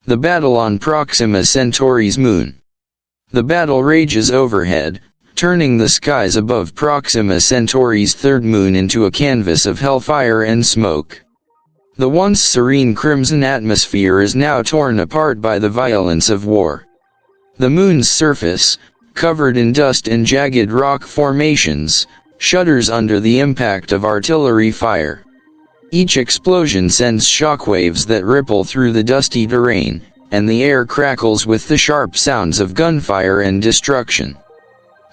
The battle on Proxima Centauri's moon. The battle rages overhead, turning the skies above Proxima Centauri's third moon into a canvas of hellfire and smoke. The once serene crimson atmosphere is now torn apart by the violence of war. The moon's surface, covered in dust and jagged rock formations, shudders under the impact of artillery fire. Each explosion sends shockwaves that ripple through the dusty terrain, and the air crackles with the sharp sounds of gunfire and destruction.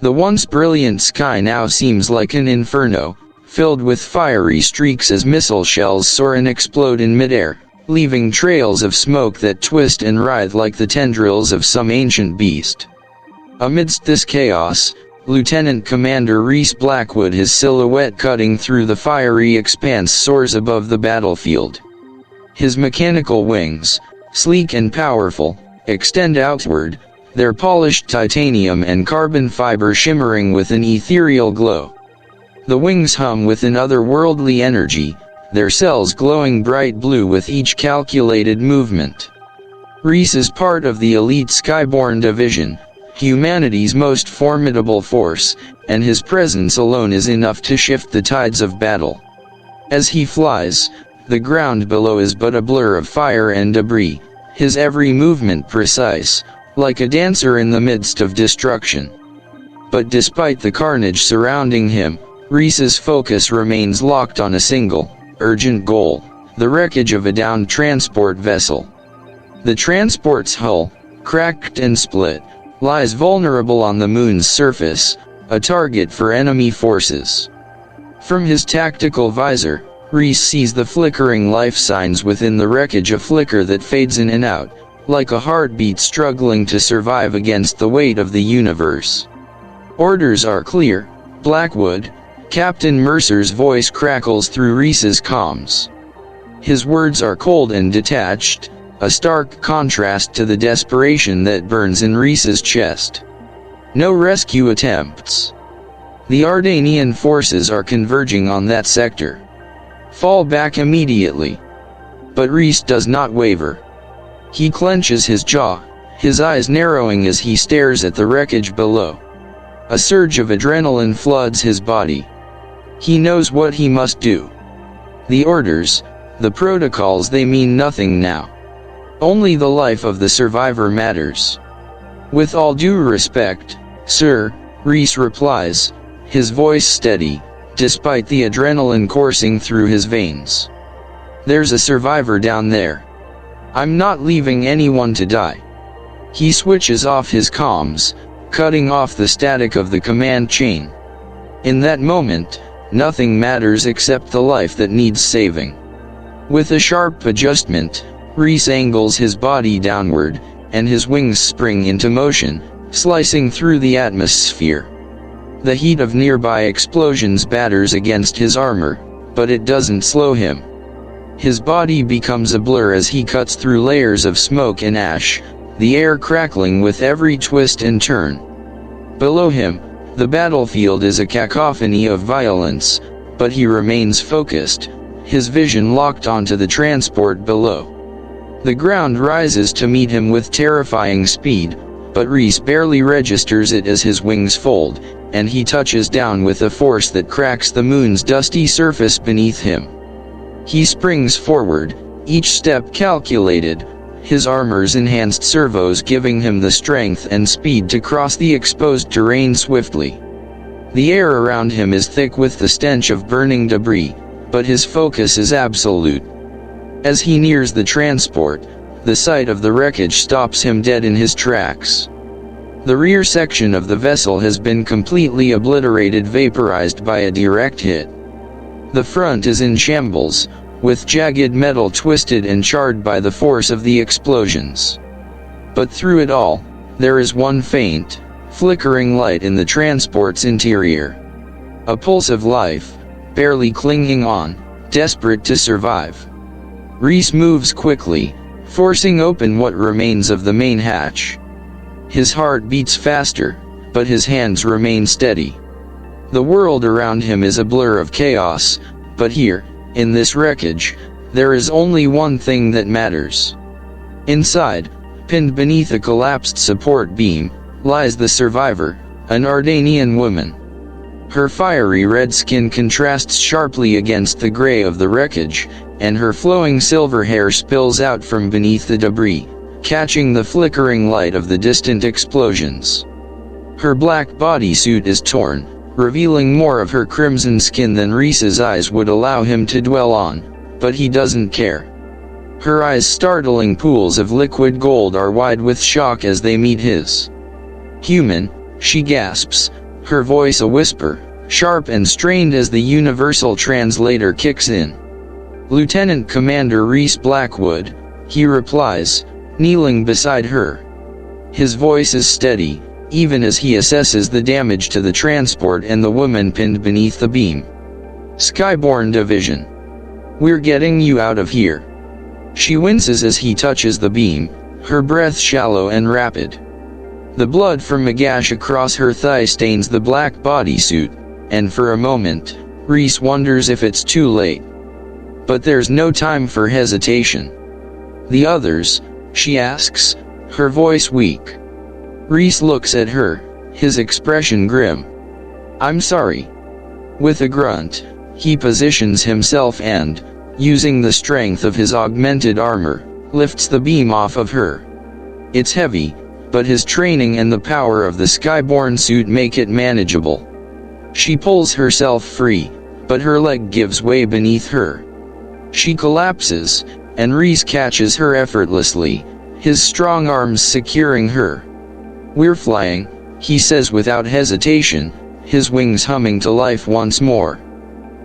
The once brilliant sky now seems like an inferno, filled with fiery streaks as missile shells soar and explode in midair, leaving trails of smoke that twist and writhe like the tendrils of some ancient beast. Amidst this chaos, Lieutenant Commander Reese Blackwood, his silhouette cutting through the fiery expanse, soars above the battlefield. His mechanical wings, sleek and powerful, extend outward, their polished titanium and carbon fiber shimmering with an ethereal glow. The wings hum with an otherworldly energy, their cells glowing bright blue with each calculated movement. Reese is part of the elite Skyborne division, humanity's most formidable force, and his presence alone is enough to shift the tides of battle. As he flies, the ground below is but a blur of fire and debris, his every movement precise, like a dancer in the midst of destruction. But despite the carnage surrounding him, Reese's focus remains locked on a single, urgent goal: the wreckage of a downed transport vessel. The transport's hull, cracked and split, lies vulnerable on the moon's surface, a target for enemy forces. From his tactical visor, Reese sees the flickering life signs within the wreckage, a flicker that fades in and out, like a heartbeat struggling to survive against the weight of the universe. "Orders are clear, Blackwood," Captain Mercer's voice crackles through Reese's comms. His words are cold and detached, a stark contrast to the desperation that burns in Reese's chest. No rescue attempts. The Ardanian forces are converging on that sector. Fall back immediately. But Reese does not waver. He clenches his jaw, his eyes narrowing as he stares at the wreckage below. A surge of adrenaline floods his body. He knows what he must do. The orders, the protocols, they mean nothing now. Only the life of the survivor matters. "With all due respect, sir," Reese replies, his voice steady, despite the adrenaline coursing through his veins. "There's a survivor down there. I'm not leaving anyone to die." He switches off his comms, cutting off the static of the command chain. In that moment, nothing matters except the life that needs saving. With a sharp adjustment, Reese angles his body downward, and his wings spring into motion, slicing through the atmosphere. The heat of nearby explosions batters against his armor, but it doesn't slow him. His body becomes a blur as he cuts through layers of smoke and ash, the air crackling with every twist and turn. Below him, the battlefield is a cacophony of violence, but he remains focused, his vision locked onto the transport below. The ground rises to meet him with terrifying speed, but Reese barely registers it as his wings fold, and he touches down with a force that cracks the moon's dusty surface beneath him. He springs forward, each step calculated, his armor's enhanced servos giving him the strength and speed to cross the exposed terrain swiftly. The air around him is thick with the stench of burning debris, but his focus is absolute. As he nears the transport, the sight of the wreckage stops him dead in his tracks. The rear section of the vessel has been completely obliterated, vaporized by a direct hit. The front is in shambles, with jagged metal twisted and charred by the force of the explosions. But through it all, there is one faint, flickering light in the transport's interior. A pulse of life, barely clinging on, desperate to survive. Reese moves quickly, forcing open what remains of the main hatch. His heart beats faster, but his hands remain steady. The world around him is a blur of chaos, but here, in this wreckage, there is only one thing that matters. Inside, pinned beneath a collapsed support beam, lies the survivor, an Ardanian woman. Her fiery red skin contrasts sharply against the gray of the wreckage, and her flowing silver hair spills out from beneath the debris, catching the flickering light of the distant explosions. Her black bodysuit is torn, revealing more of her crimson skin than Reese's eyes would allow him to dwell on, but he doesn't care. Her eyes' startling pools of liquid gold are wide with shock as they meet his. "Human," she gasps, her voice a whisper, sharp and strained as the universal translator kicks in. "Lieutenant Commander Reese Blackwood," he replies, kneeling beside her. His voice is steady, even as he assesses the damage to the transport and the woman pinned beneath the beam. "Skyborne Division. We're getting you out of here." She winces as he touches the beam, her breath shallow and rapid. The blood from a gash across her thigh stains the black bodysuit, and for a moment, Reese wonders if it's too late. But there's no time for hesitation. "The others?" she asks, her voice weak. Reese looks at her, his expression grim. "I'm sorry." With a grunt, he positions himself and, using the strength of his augmented armor, lifts the beam off of her. It's heavy, but his training and the power of the Skyborne suit make it manageable. She pulls herself free, but her leg gives way beneath her. She collapses, and Reese catches her effortlessly, his strong arms securing her. "We're flying," he says without hesitation, his wings humming to life once more.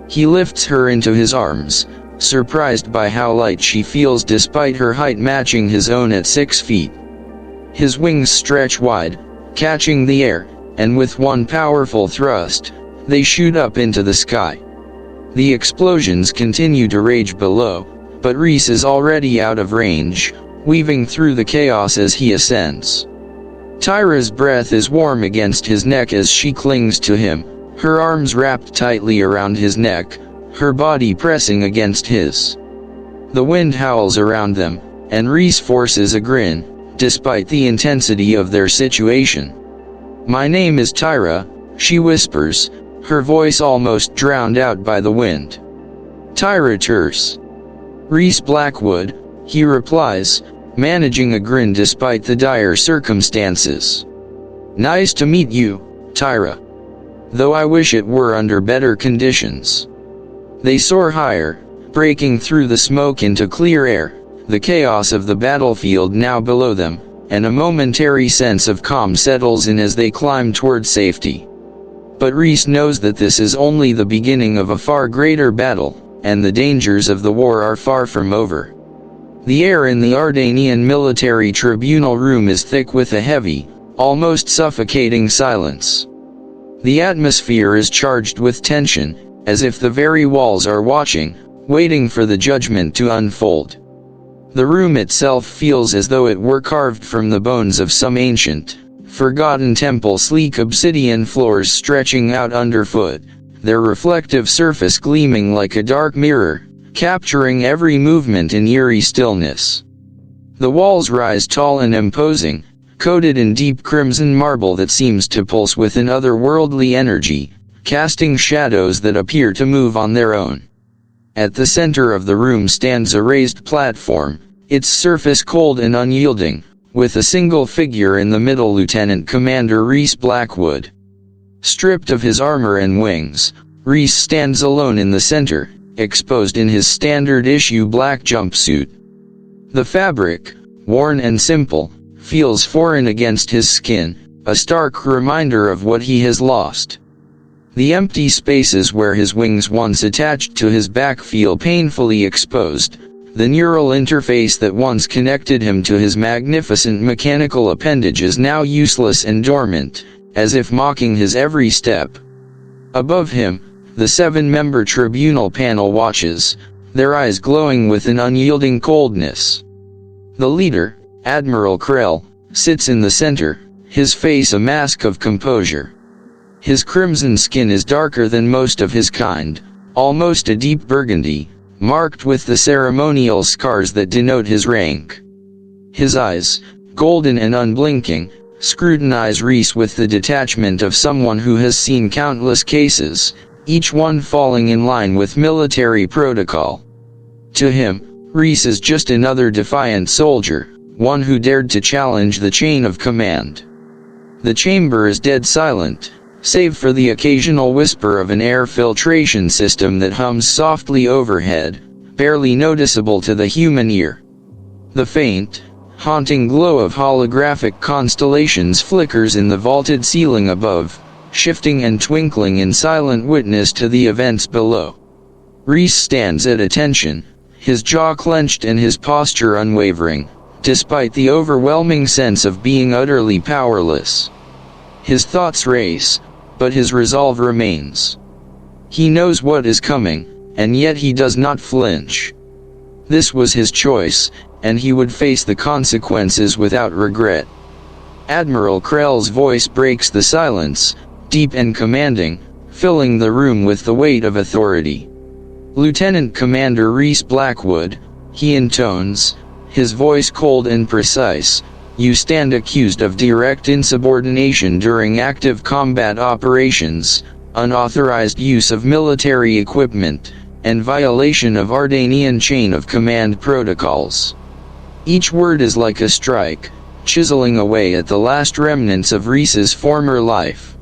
He lifts her into his arms, surprised by how light she feels despite her height matching his own at 6 feet. His wings stretch wide, catching the air, and with one powerful thrust, they shoot up into the sky. The explosions continue to rage below, but Reese is already out of range, weaving through the chaos as he ascends. Tyra's breath is warm against his neck as she clings to him, her arms wrapped tightly around his neck, her body pressing against his. The wind howls around them, and Reese forces a grin, despite the intensity of their situation. "My name is Tyra," she whispers, her voice almost drowned out by the wind. "Tyra terse." "Reese Blackwood," he replies, managing a grin despite the dire circumstances. "Nice to meet you, Tyra. Though I wish it were under better conditions." They soar higher, breaking through the smoke into clear air, the chaos of the battlefield now below them, and a momentary sense of calm settles in as they climb toward safety. But Reese knows that this is only the beginning of a far greater battle, and the dangers of the war are far from over. The air in the Ardanian military tribunal room is thick with a heavy, almost suffocating silence. The atmosphere is charged with tension, as if the very walls are watching, waiting for the judgment to unfold. The room itself feels as though it were carved from the bones of some ancient, forgotten temple, sleek obsidian floors stretching out underfoot, their reflective surface gleaming like a dark mirror, capturing every movement in eerie stillness. The walls rise tall and imposing, coated in deep crimson marble that seems to pulse with an otherworldly energy, casting shadows that appear to move on their own. At the center of the room stands a raised platform, its surface cold and unyielding, with a single figure in the middle, Lieutenant Commander Reese Blackwood. Stripped of his armor and wings, Reese stands alone in the center, exposed in his standard-issue black jumpsuit. The fabric, worn and simple, feels foreign against his skin, a stark reminder of what he has lost. The empty spaces where his wings once attached to his back feel painfully exposed, the neural interface that once connected him to his magnificent mechanical appendage is now useless and dormant, as if mocking his every step. Above him, the 7-member tribunal panel watches, their eyes glowing with an unyielding coldness. The leader, Admiral Krell, sits in the center, his face a mask of composure. His crimson skin is darker than most of his kind, almost a deep burgundy, marked with the ceremonial scars that denote his rank. His eyes, golden and unblinking, scrutinize Reese with the detachment of someone who has seen countless cases, each one falling in line with military protocol. To him, Reese is just another defiant soldier, one who dared to challenge the chain of command. The chamber is dead silent, save for the occasional whisper of an air filtration system that hums softly overhead, barely noticeable to the human ear. The faint, haunting glow of holographic constellations flickers in the vaulted ceiling above, shifting and twinkling in silent witness to the events below. Reese stands at attention, his jaw clenched and his posture unwavering, despite the overwhelming sense of being utterly powerless. His thoughts race, but his resolve remains. He knows what is coming, and yet he does not flinch. This was his choice, and he would face the consequences without regret. Admiral Krell's voice breaks the silence, deep and commanding, filling the room with the weight of authority. "Lieutenant Commander Reese Blackwood," he intones, his voice cold and precise, "you stand accused of direct insubordination during active combat operations, unauthorized use of military equipment, and violation of Ardanian chain of command protocols." Each word is like a strike, chiseling away at the last remnants of Reese's former life.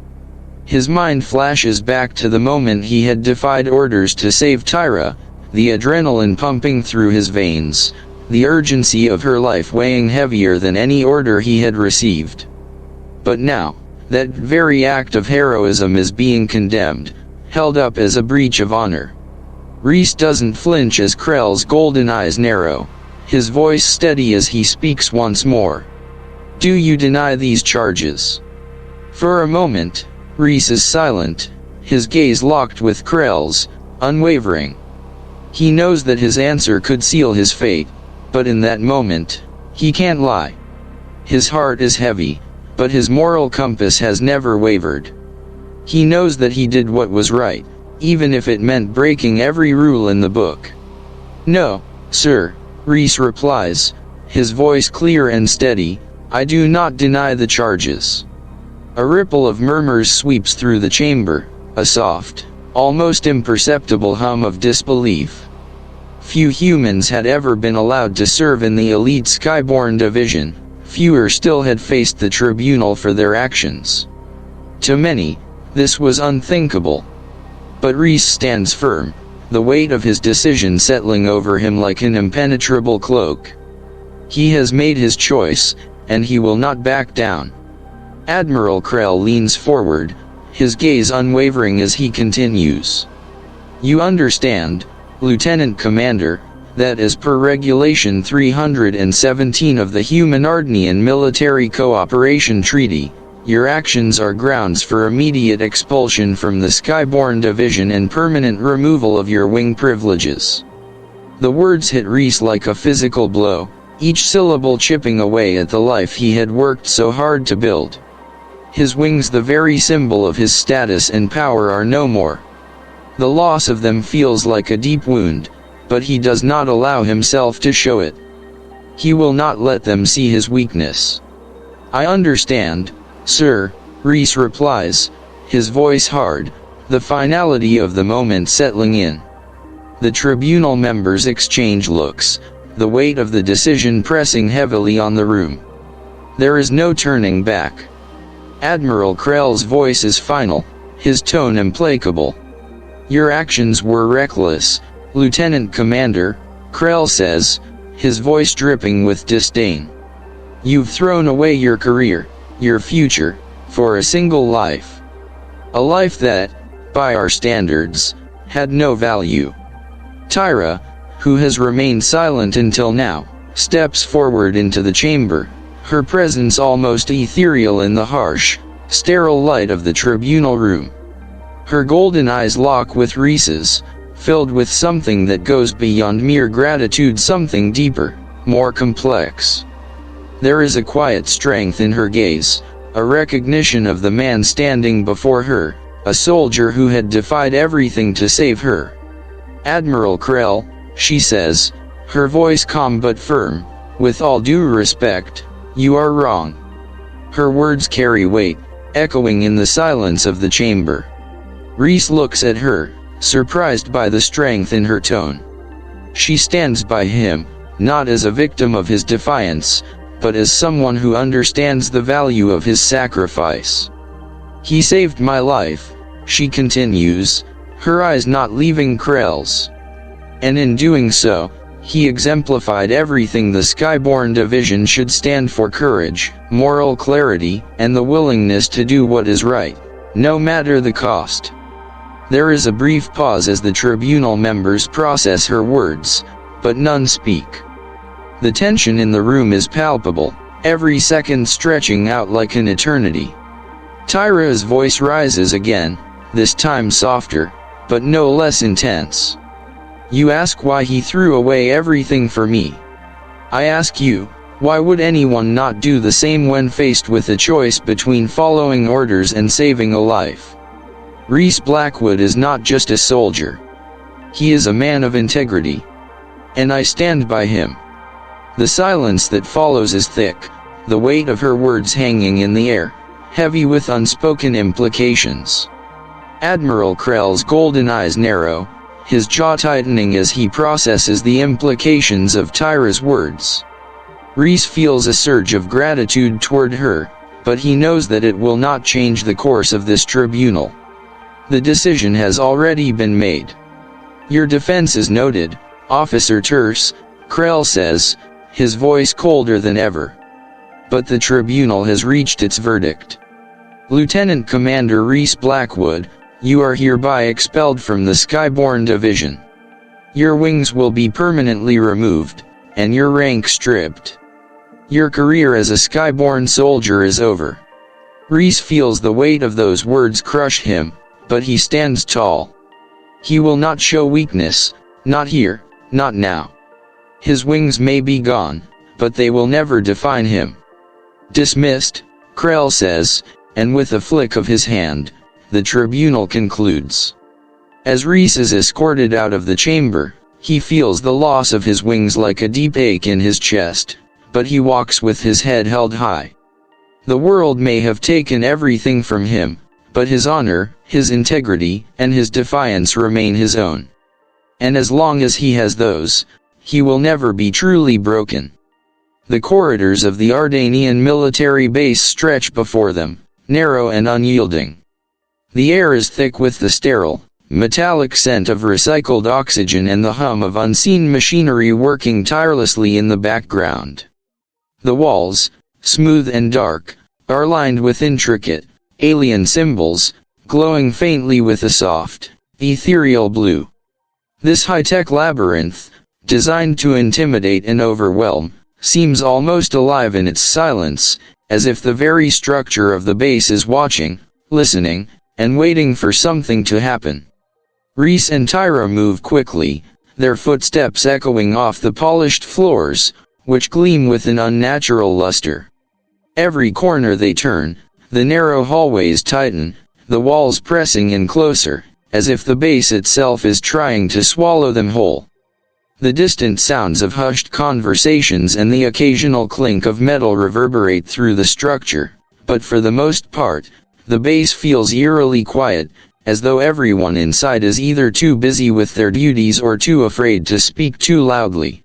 His mind flashes back to the moment he had defied orders to save Tyra, the adrenaline pumping through his veins, the urgency of her life weighing heavier than any order he had received. But now, that very act of heroism is being condemned, held up as a breach of honor. Reese doesn't flinch as Krell's golden eyes narrow, his voice steady as he speaks once more. "Do you deny these charges?" For a moment, Reese is silent, his gaze locked with Krell's, unwavering. He knows that his answer could seal his fate, but in that moment, he can't lie. His heart is heavy, but his moral compass has never wavered. He knows that he did what was right, even if it meant breaking every rule in the book. "No, sir," Reese replies, his voice clear and steady, "I do not deny the charges." A ripple of murmurs sweeps through the chamber, a soft, almost imperceptible hum of disbelief. Few humans had ever been allowed to serve in the elite Skyborn division, fewer still had faced the tribunal for their actions. To many, this was unthinkable. But Reese stands firm, the weight of his decision settling over him like an impenetrable cloak. He has made his choice, and he will not back down. Admiral Krell leans forward, his gaze unwavering as he continues. "You understand, Lieutenant Commander, that as per Regulation 317 of the Human-Ardanian Military Cooperation Treaty, your actions are grounds for immediate expulsion from the Skyborn Division and permanent removal of your wing privileges." The words hit Reese like a physical blow, each syllable chipping away at the life he had worked so hard to build. His wings, the very symbol of his status and power, are no more. The loss of them feels like a deep wound, but he does not allow himself to show it. He will not let them see his weakness. "I understand, sir," Reese replies, his voice hard, the finality of the moment settling in. The tribunal members exchange looks, the weight of the decision pressing heavily on the room. There is no turning back. Admiral Krell's voice is final, his tone implacable. "Your actions were reckless, Lieutenant Commander," Krell says, his voice dripping with disdain. "You've thrown away your career, your future, for a single life. A life that, by our standards, had no value." Tyra, who has remained silent until now, steps forward into the chamber, her presence almost ethereal in the harsh, sterile light of the tribunal room. Her golden eyes lock with Reese's, filled with something that goes beyond mere gratitude, something deeper, more complex. There is a quiet strength in her gaze, a recognition of the man standing before her, a soldier who had defied everything to save her. "Admiral Krell," she says, her voice calm but firm, With all due respect, you are wrong. Her words carry weight, echoing in the silence of the chamber. Reese looks at her, surprised by the strength in her tone. She stands by him, not as a victim of his defiance, but as someone who understands the value of his sacrifice. He saved my life, she continues, her eyes not leaving Krell's. And in doing so, he exemplified everything the Skyborn division should stand for: courage, moral clarity, and the willingness to do what is right, no matter the cost. There is a brief pause as the tribunal members process her words, but none speak. The tension in the room is palpable, every second stretching out like an eternity. Tyra's voice rises again, this time softer, but no less intense. You ask why he threw away everything for me. I ask you, why would anyone not do the same when faced with a choice between following orders and saving a life? Reese Blackwood is not just a soldier. He is a man of integrity. And I stand by him. The silence that follows is thick, the weight of her words hanging in the air, heavy with unspoken implications. Admiral Krell's golden eyes narrow, his jaw tightening as he processes the implications of Tyra's words. Reese feels a surge of gratitude toward her, but he knows that it will not change the course of this tribunal. The decision has already been made. Your defense is noted, Officer Terse, Krell says, his voice colder than ever. But the tribunal has reached its verdict. Lieutenant Commander Reese Blackwood, you are hereby expelled from the Skyborn division. Your wings will be permanently removed, and your rank stripped. Your career as a Skyborn soldier is over. Reese feels the weight of those words crush him, but he stands tall. He will not show weakness, not here, not now. His wings may be gone, but they will never define him. Dismissed, Krell says, and with a flick of his hand, the tribunal concludes. As Reese is escorted out of the chamber, he feels the loss of his wings like a deep ache in his chest, but he walks with his head held high. The world may have taken everything from him, but his honor, his integrity, and his defiance remain his own. And as long as he has those, he will never be truly broken. The corridors of the Ardanian military base stretch before them, narrow and unyielding. The air is thick with the sterile, metallic scent of recycled oxygen and the hum of unseen machinery working tirelessly in the background. The walls, smooth and dark, are lined with intricate, alien symbols, glowing faintly with a soft, ethereal blue. This high-tech labyrinth, designed to intimidate and overwhelm, seems almost alive in its silence, as if the very structure of the base is watching, listening, and waiting for something to happen. Reese and Tyra move quickly, their footsteps echoing off the polished floors, which gleam with an unnatural luster. Every corner they turn, the narrow hallways tighten, the walls pressing in closer, as if the base itself is trying to swallow them whole. The distant sounds of hushed conversations and the occasional clink of metal reverberate through the structure, but for the most part, the base feels eerily quiet, as though everyone inside is either too busy with their duties or too afraid to speak too loudly.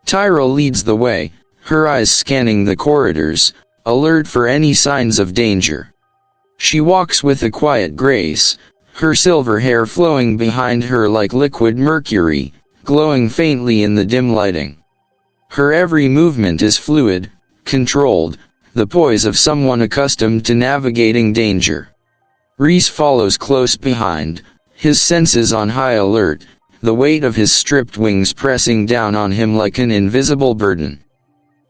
Tyra leads the way, her eyes scanning the corridors, alert for any signs of danger. She walks with a quiet grace, her silver hair flowing behind her like liquid mercury, glowing faintly in the dim lighting. Her every movement is fluid, controlled, the poise of someone accustomed to navigating danger. Reese follows close behind, his senses on high alert, the weight of his stripped wings pressing down on him like an invisible burden.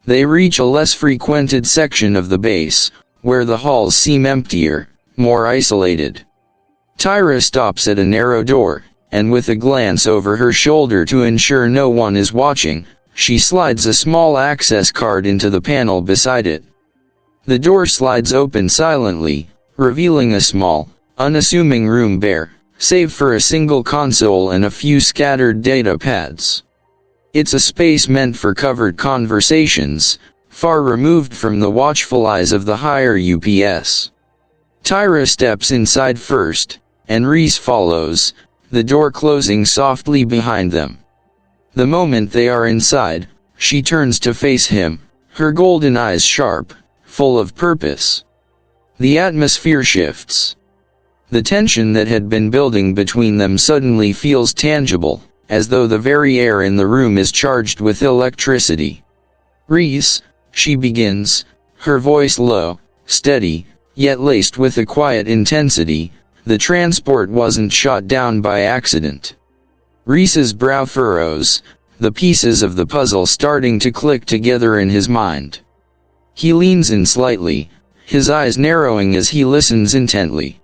They reach a less frequented section of the base, where the halls seem emptier, more isolated. Tyra stops at a narrow door, and with a glance over her shoulder to ensure no one is watching, she slides a small access card into the panel beside it. The door slides open silently, revealing a small, unassuming room bare, save for a single console and a few scattered data pads. It's a space meant for covert conversations, far removed from the watchful eyes of the higher UPS. Tyra steps inside first, and Reese follows, the door closing softly behind them. The moment they are inside, she turns to face him, her golden eyes sharp, full of purpose. The atmosphere shifts. The tension that had been building between them suddenly feels tangible, as though the very air in the room is charged with electricity. "Reese," she begins, her voice low, steady, yet laced with a quiet intensity, "the transport wasn't shot down by accident." Reese's brow furrows, the pieces of the puzzle starting to click together in his mind. He leans in slightly, his eyes narrowing as he listens intently.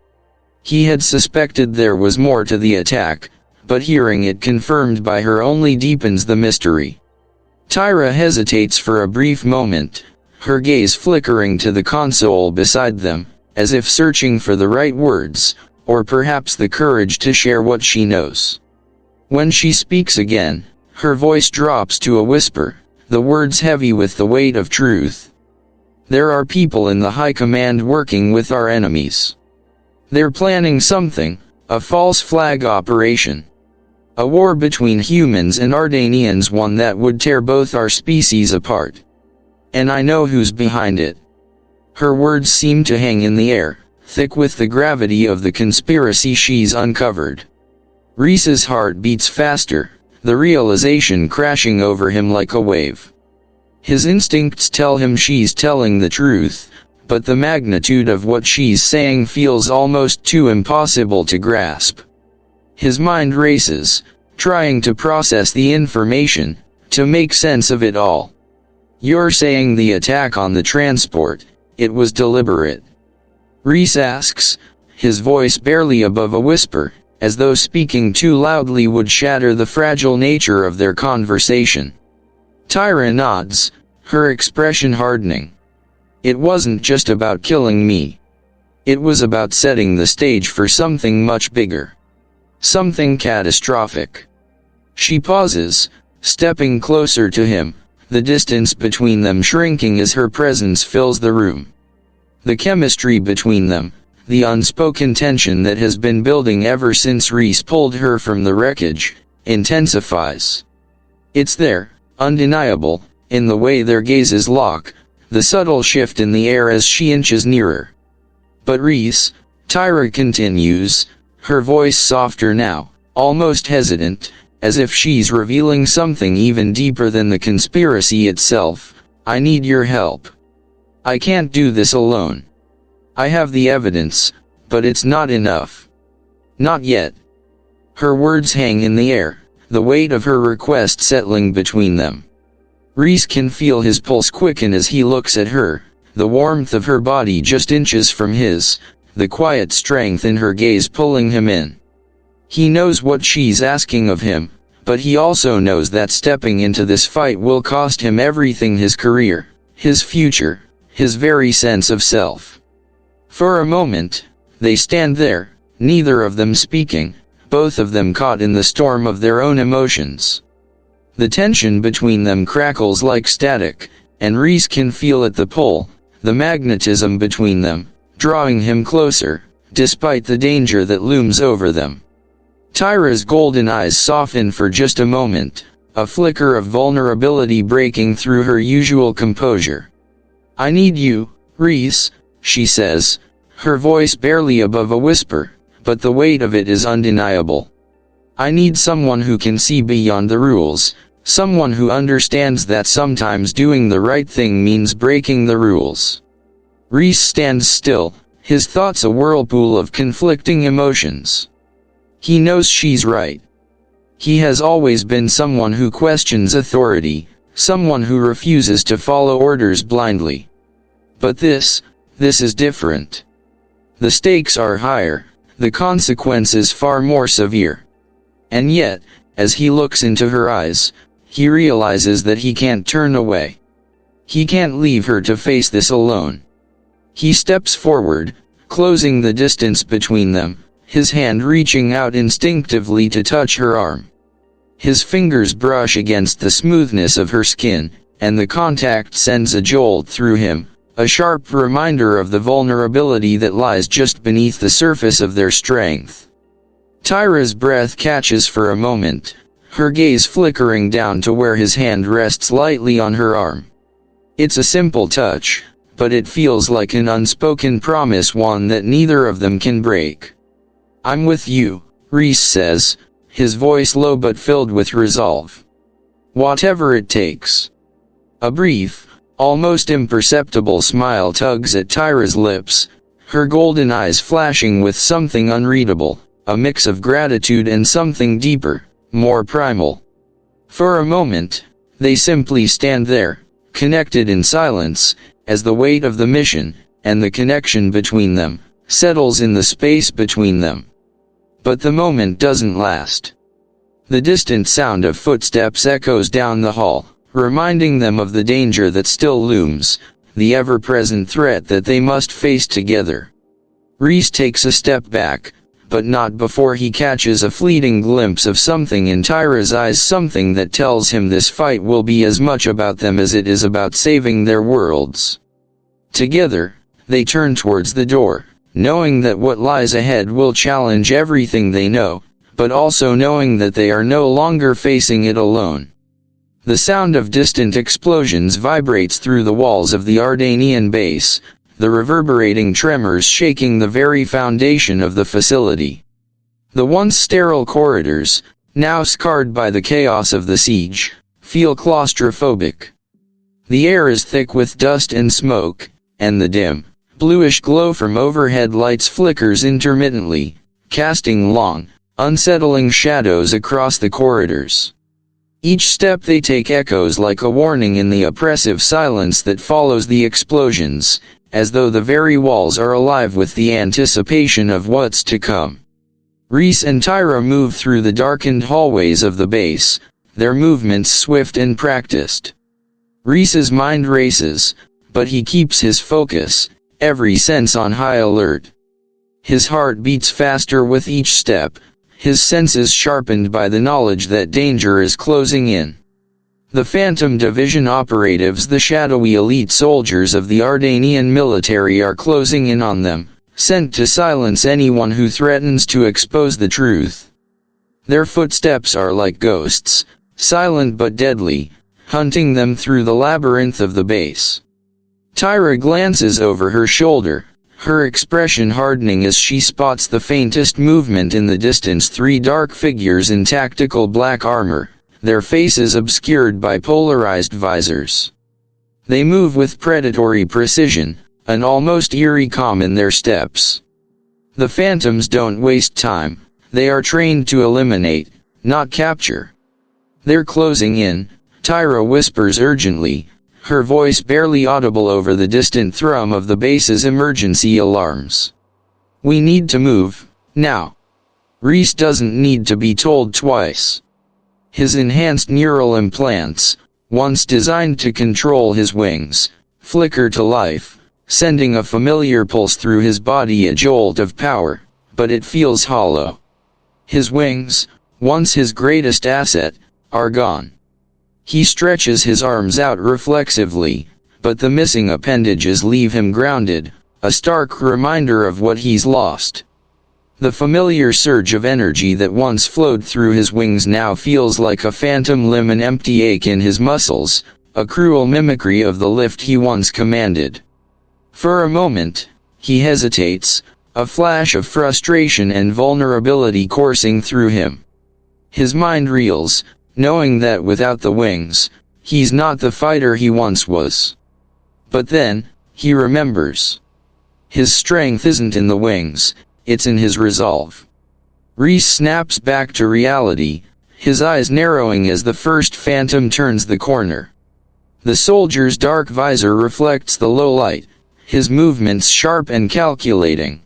He had suspected there was more to the attack, but hearing it confirmed by her only deepens the mystery. Tyra hesitates for a brief moment, her gaze flickering to the console beside them, as if searching for the right words, or perhaps the courage to share what she knows. When she speaks again, her voice drops to a whisper, the words heavy with the weight of truth. "There are people in the high command working with our enemies. They're planning something, a false flag operation. A war between humans and Ardanians, one that would tear both our species apart. And I know who's behind it." Her words seem to hang in the air, thick with the gravity of the conspiracy she's uncovered. Reese's heart beats faster, the realization crashing over him like a wave. His instincts tell him she's telling the truth, but the magnitude of what she's saying feels almost too impossible to grasp. His mind races, trying to process the information, to make sense of it all. "You're saying the attack on the transport, it was deliberate?" Reese asks, his voice barely above a whisper, as though speaking too loudly would shatter the fragile nature of their conversation. Tyra nods, her expression hardening. "It wasn't just about killing me. It was about setting the stage for something much bigger. Something catastrophic." She pauses, stepping closer to him, the distance between them shrinking as her presence fills the room. The chemistry between them, the unspoken tension that has been building ever since Reese pulled her from the wreckage, intensifies. It's there, undeniable, in the way their gazes lock, the subtle shift in the air as she inches nearer. "But Reese," Tyra continues, her voice softer now, almost hesitant, as if she's revealing something even deeper than the conspiracy itself, "I need your help. I can't do this alone. I have the evidence, but it's not enough. Not yet." Her words hang in the air, the weight of her request settling between them. Reese can feel his pulse quicken as he looks at her, the warmth of her body just inches from his, the quiet strength in her gaze pulling him in. He knows what she's asking of him, but he also knows that stepping into this fight will cost him everything: his career, his future, his very sense of self. For a moment, they stand there, neither of them speaking, both of them caught in the storm of their own emotions. The tension between them crackles like static, and Reese can feel it, the pull, the magnetism between them, drawing him closer, despite the danger that looms over them. Tyra's golden eyes soften for just a moment, a flicker of vulnerability breaking through her usual composure. "I need you, Reese," she says, her voice barely above a whisper, but the weight of it is undeniable. "I need someone who can see beyond the rules, someone who understands that sometimes doing the right thing means breaking the rules." Reese stands still, his thoughts a whirlpool of conflicting emotions. He knows she's right. He has always been someone who questions authority, someone who refuses to follow orders blindly. But this is different. The stakes are higher, the consequences far more severe. And yet, as he looks into her eyes, he realizes that he can't turn away. He can't leave her to face this alone. He steps forward, closing the distance between them, his hand reaching out instinctively to touch her arm. His fingers brush against the smoothness of her skin, and the contact sends a jolt through him, a sharp reminder of the vulnerability that lies just beneath the surface of their strength. Tyra's breath catches for a moment, her gaze flickering down to where his hand rests lightly on her arm. It's a simple touch, but it feels like an unspoken promise, one that neither of them can break. "I'm with you," Reese says, his voice low but filled with resolve. "Whatever it takes." A brief, almost imperceptible smile tugs at Tyra's lips, her golden eyes flashing with something unreadable, a mix of gratitude and something deeper, more primal. For a moment, they simply stand there, connected in silence, as the weight of the mission, and the connection between them, settles in the space between them. But the moment doesn't last. The distant sound of footsteps echoes down the hall, reminding them of the danger that still looms, the ever-present threat that they must face together. Reese takes a step back, but not before he catches a fleeting glimpse of something in Tyra's eyes, something that tells him this fight will be as much about them as it is about saving their worlds. Together, they turn towards the door, knowing that what lies ahead will challenge everything they know, but also knowing that they are no longer facing it alone. The sound of distant explosions vibrates through the walls of the Ardanian base, the reverberating tremors shaking the very foundation of the facility. The once sterile corridors, now scarred by the chaos of the siege, feel claustrophobic. The air is thick with dust and smoke, and the dim, bluish glow from overhead lights flickers intermittently, casting long, unsettling shadows across the corridors. Each step they take echoes like a warning in the oppressive silence that follows the explosions, as though the very walls are alive with the anticipation of what's to come. Reese and Tyra move through the darkened hallways of the base, their movements swift and practiced. Reese's mind races, but he keeps his focus, every sense on high alert. His heart beats faster with each step, his senses sharpened by the knowledge that danger is closing in. The Phantom Division operatives, the shadowy elite soldiers of the Ardanian military, are closing in on them, sent to silence anyone who threatens to expose the truth. Their footsteps are like ghosts, silent but deadly, hunting them through the labyrinth of the base. Tyra glances over her shoulder, her expression hardening as she spots the faintest movement in the distance. Three dark figures in tactical black armor, their faces obscured by polarized visors. They move with predatory precision, an almost eerie calm in their steps. The Phantoms don't waste time, they are trained to eliminate, not capture. They're closing in, Tyra whispers urgently, her voice barely audible over the distant thrum of the base's emergency alarms. "We need to move, now." Reese doesn't need to be told twice. His enhanced neural implants, once designed to control his wings, flicker to life, sending a familiar pulse through his body, a jolt of power, but it feels hollow. His wings, once his greatest asset, are gone. He stretches his arms out reflexively, but the missing appendages leave him grounded, a stark reminder of what he's lost. The familiar surge of energy that once flowed through his wings now feels like a phantom limb, an empty ache in his muscles, a cruel mimicry of the lift he once commanded. For a moment, he hesitates, a flash of frustration and vulnerability coursing through him. His mind reels, knowing that without the wings, he's not the fighter he once was. But then, he remembers. His strength isn't in the wings, it's in his resolve. Reese snaps back to reality, his eyes narrowing as the first Phantom turns the corner. The soldier's dark visor reflects the low light, his movements sharp and calculating.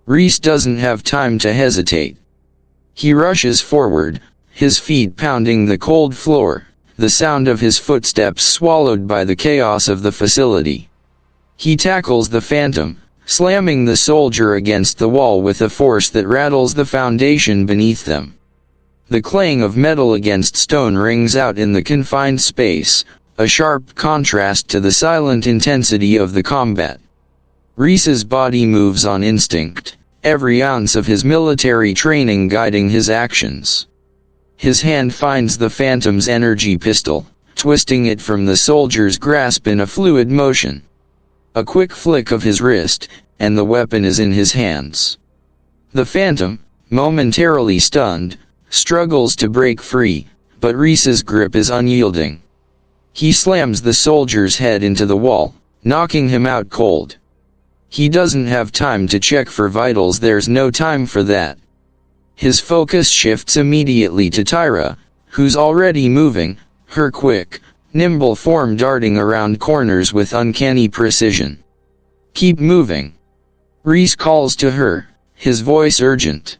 Reese doesn't have time to hesitate. He rushes forward, his feet pounding the cold floor, the sound of his footsteps swallowed by the chaos of the facility. He tackles the Phantom, slamming the soldier against the wall with a force that rattles the foundation beneath them. The clang of metal against stone rings out in the confined space, a sharp contrast to the silent intensity of the combat. Reese's body moves on instinct, every ounce of his military training guiding his actions. His hand finds the Phantom's energy pistol, twisting it from the soldier's grasp in a fluid motion. A quick flick of his wrist, and the weapon is in his hands. The Phantom, momentarily stunned, struggles to break free, but Reese's grip is unyielding. He slams the soldier's head into the wall, knocking him out cold. He doesn't have time to check for vitals, there's no time for that. His focus shifts immediately to Tyra, who's already moving, her quick, nimble form darting around corners with uncanny precision. "Keep moving," Reese calls to her, his voice urgent.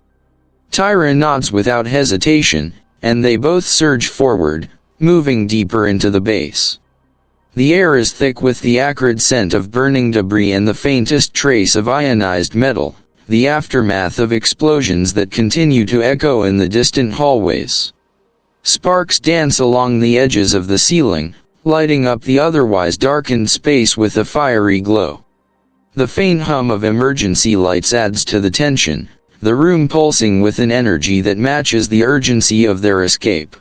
Tyra nods without hesitation, and they both surge forward, moving deeper into the base. The air is thick with the acrid scent of burning debris and the faintest trace of ionized metal, the aftermath of explosions that continue to echo in the distant hallways. Sparks dance along the edges of the ceiling, lighting up the otherwise darkened space with a fiery glow. The faint hum of emergency lights adds to the tension, the room pulsing with an energy that matches the urgency of their escape.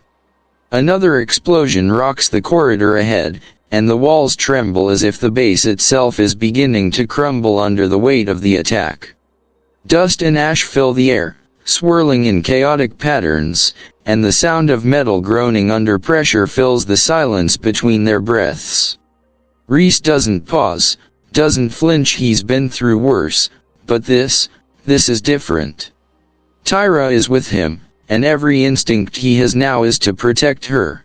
Another explosion rocks the corridor ahead, and the walls tremble as if the base itself is beginning to crumble under the weight of the attack. Dust and ash fill the air, swirling in chaotic patterns, and the sound of metal groaning under pressure fills the silence between their breaths. Reese doesn't pause, doesn't flinch. He's been through worse, but this is different. Tyra is with him, and every instinct he has now is to protect her.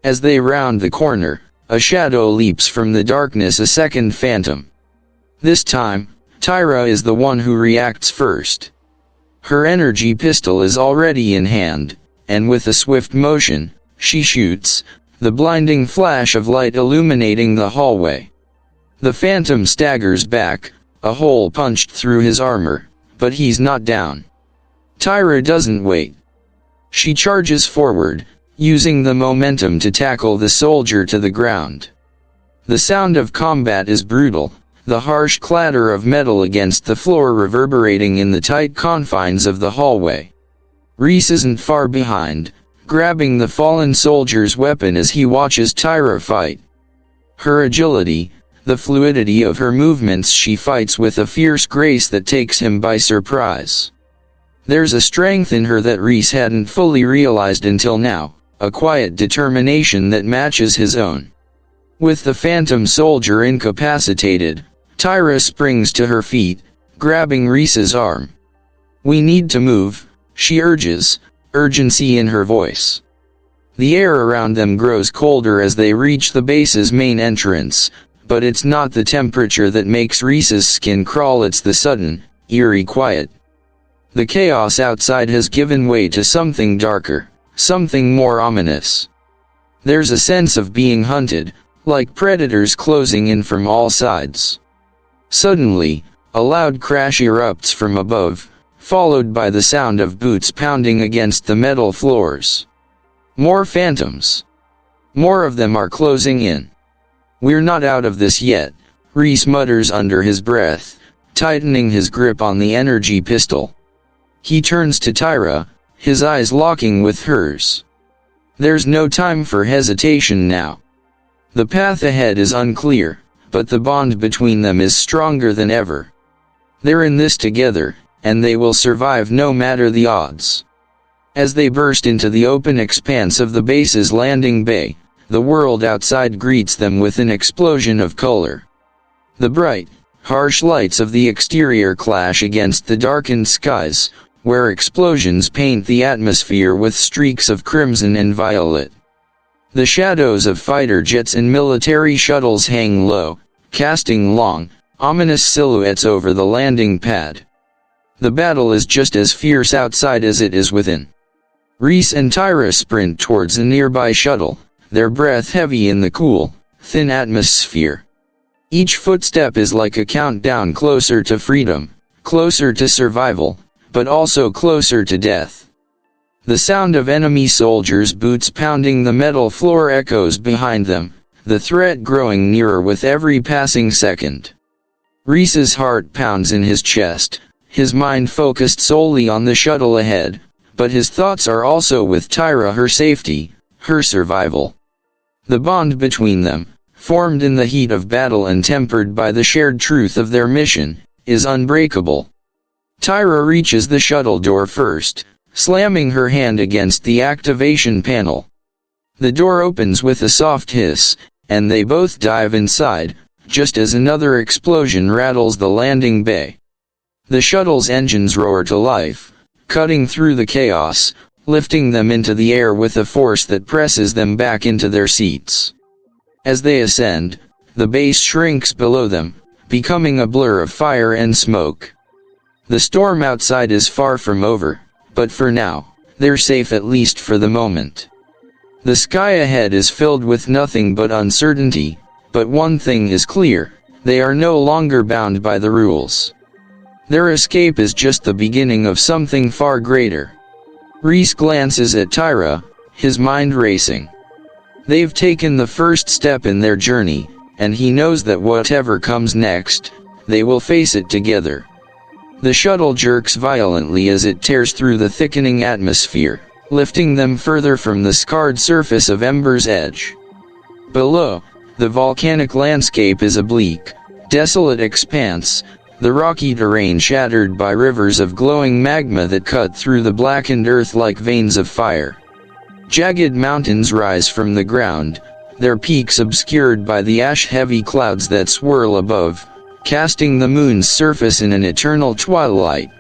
As they round the corner, a shadow leaps from the darkness, a second Phantom. This time, Tyra is the one who reacts first. Her energy pistol is already in hand, and with a swift motion, she shoots, the blinding flash of light illuminating the hallway. The Phantom staggers back, a hole punched through his armor, but he's not down. Tyra doesn't wait. She charges forward, using the momentum to tackle the soldier to the ground. The sound of combat is brutal, the harsh clatter of metal against the floor reverberating in the tight confines of the hallway. Reese isn't far behind, grabbing the fallen soldier's weapon as he watches Tyra fight. Her agility, the fluidity of her movements, she fights with a fierce grace that takes him by surprise. There's a strength in her that Reese hadn't fully realized until now, a quiet determination that matches his own. With the Phantom soldier incapacitated, Tyra springs to her feet, grabbing Reese's arm. "We need to move," she urges, urgency in her voice. The air around them grows colder as they reach the base's main entrance, but it's not the temperature that makes Reese's skin crawl, it's the sudden, eerie quiet. The chaos outside has given way to something darker, something more ominous. There's a sense of being hunted, like predators closing in from all sides. Suddenly, a loud crash erupts from above, followed by the sound of boots pounding against the metal floors. More Phantoms. More of them are closing in. "We're not out of this yet," Reese mutters under his breath, tightening his grip on the energy pistol. He turns to Tyra, his eyes locking with hers. There's no time for hesitation now. The path ahead is unclear, but the bond between them is stronger than ever. They're in this together, and they will survive no matter the odds. As they burst into the open expanse of the base's landing bay, the world outside greets them with an explosion of color. The bright, harsh lights of the exterior clash against the darkened skies, where explosions paint the atmosphere with streaks of crimson and violet. The shadows of fighter jets and military shuttles hang low, casting long, ominous silhouettes over the landing pad. The battle is just as fierce outside as it is within. Reese and Tyra sprint towards a nearby shuttle, their breath heavy in the cool, thin atmosphere. Each footstep is like a countdown closer to freedom, closer to survival, but also closer to death. The sound of enemy soldiers' boots pounding the metal floor echoes behind them, the threat growing nearer with every passing second. Reese's heart pounds in his chest, his mind focused solely on the shuttle ahead, but his thoughts are also with Tyra, her safety, her survival. The bond between them, formed in the heat of battle and tempered by the shared truth of their mission, is unbreakable. Tyra reaches the shuttle door first, slamming her hand against the activation panel. The door opens with a soft hiss, and they both dive inside, just as another explosion rattles the landing bay. The shuttle's engines roar to life, cutting through the chaos, lifting them into the air with a force that presses them back into their seats. As they ascend, the base shrinks below them, becoming a blur of fire and smoke. The storm outside is far from over, but for now, they're safe at least for the moment. The sky ahead is filled with nothing but uncertainty, but one thing is clear: they are no longer bound by the rules. Their escape is just the beginning of something far greater. Reese glances at Tyra, his mind racing. They've taken the first step in their journey, and he knows that whatever comes next, they will face it together. The shuttle jerks violently as it tears through the thickening atmosphere, lifting them further from the scarred surface of Ember's edge. Below, the volcanic landscape is a bleak, desolate expanse, the rocky terrain shattered by rivers of glowing magma that cut through the blackened earth like veins of fire. Jagged mountains rise from the ground, their peaks obscured by the ash-heavy clouds that swirl above, casting the moon's surface in an eternal twilight.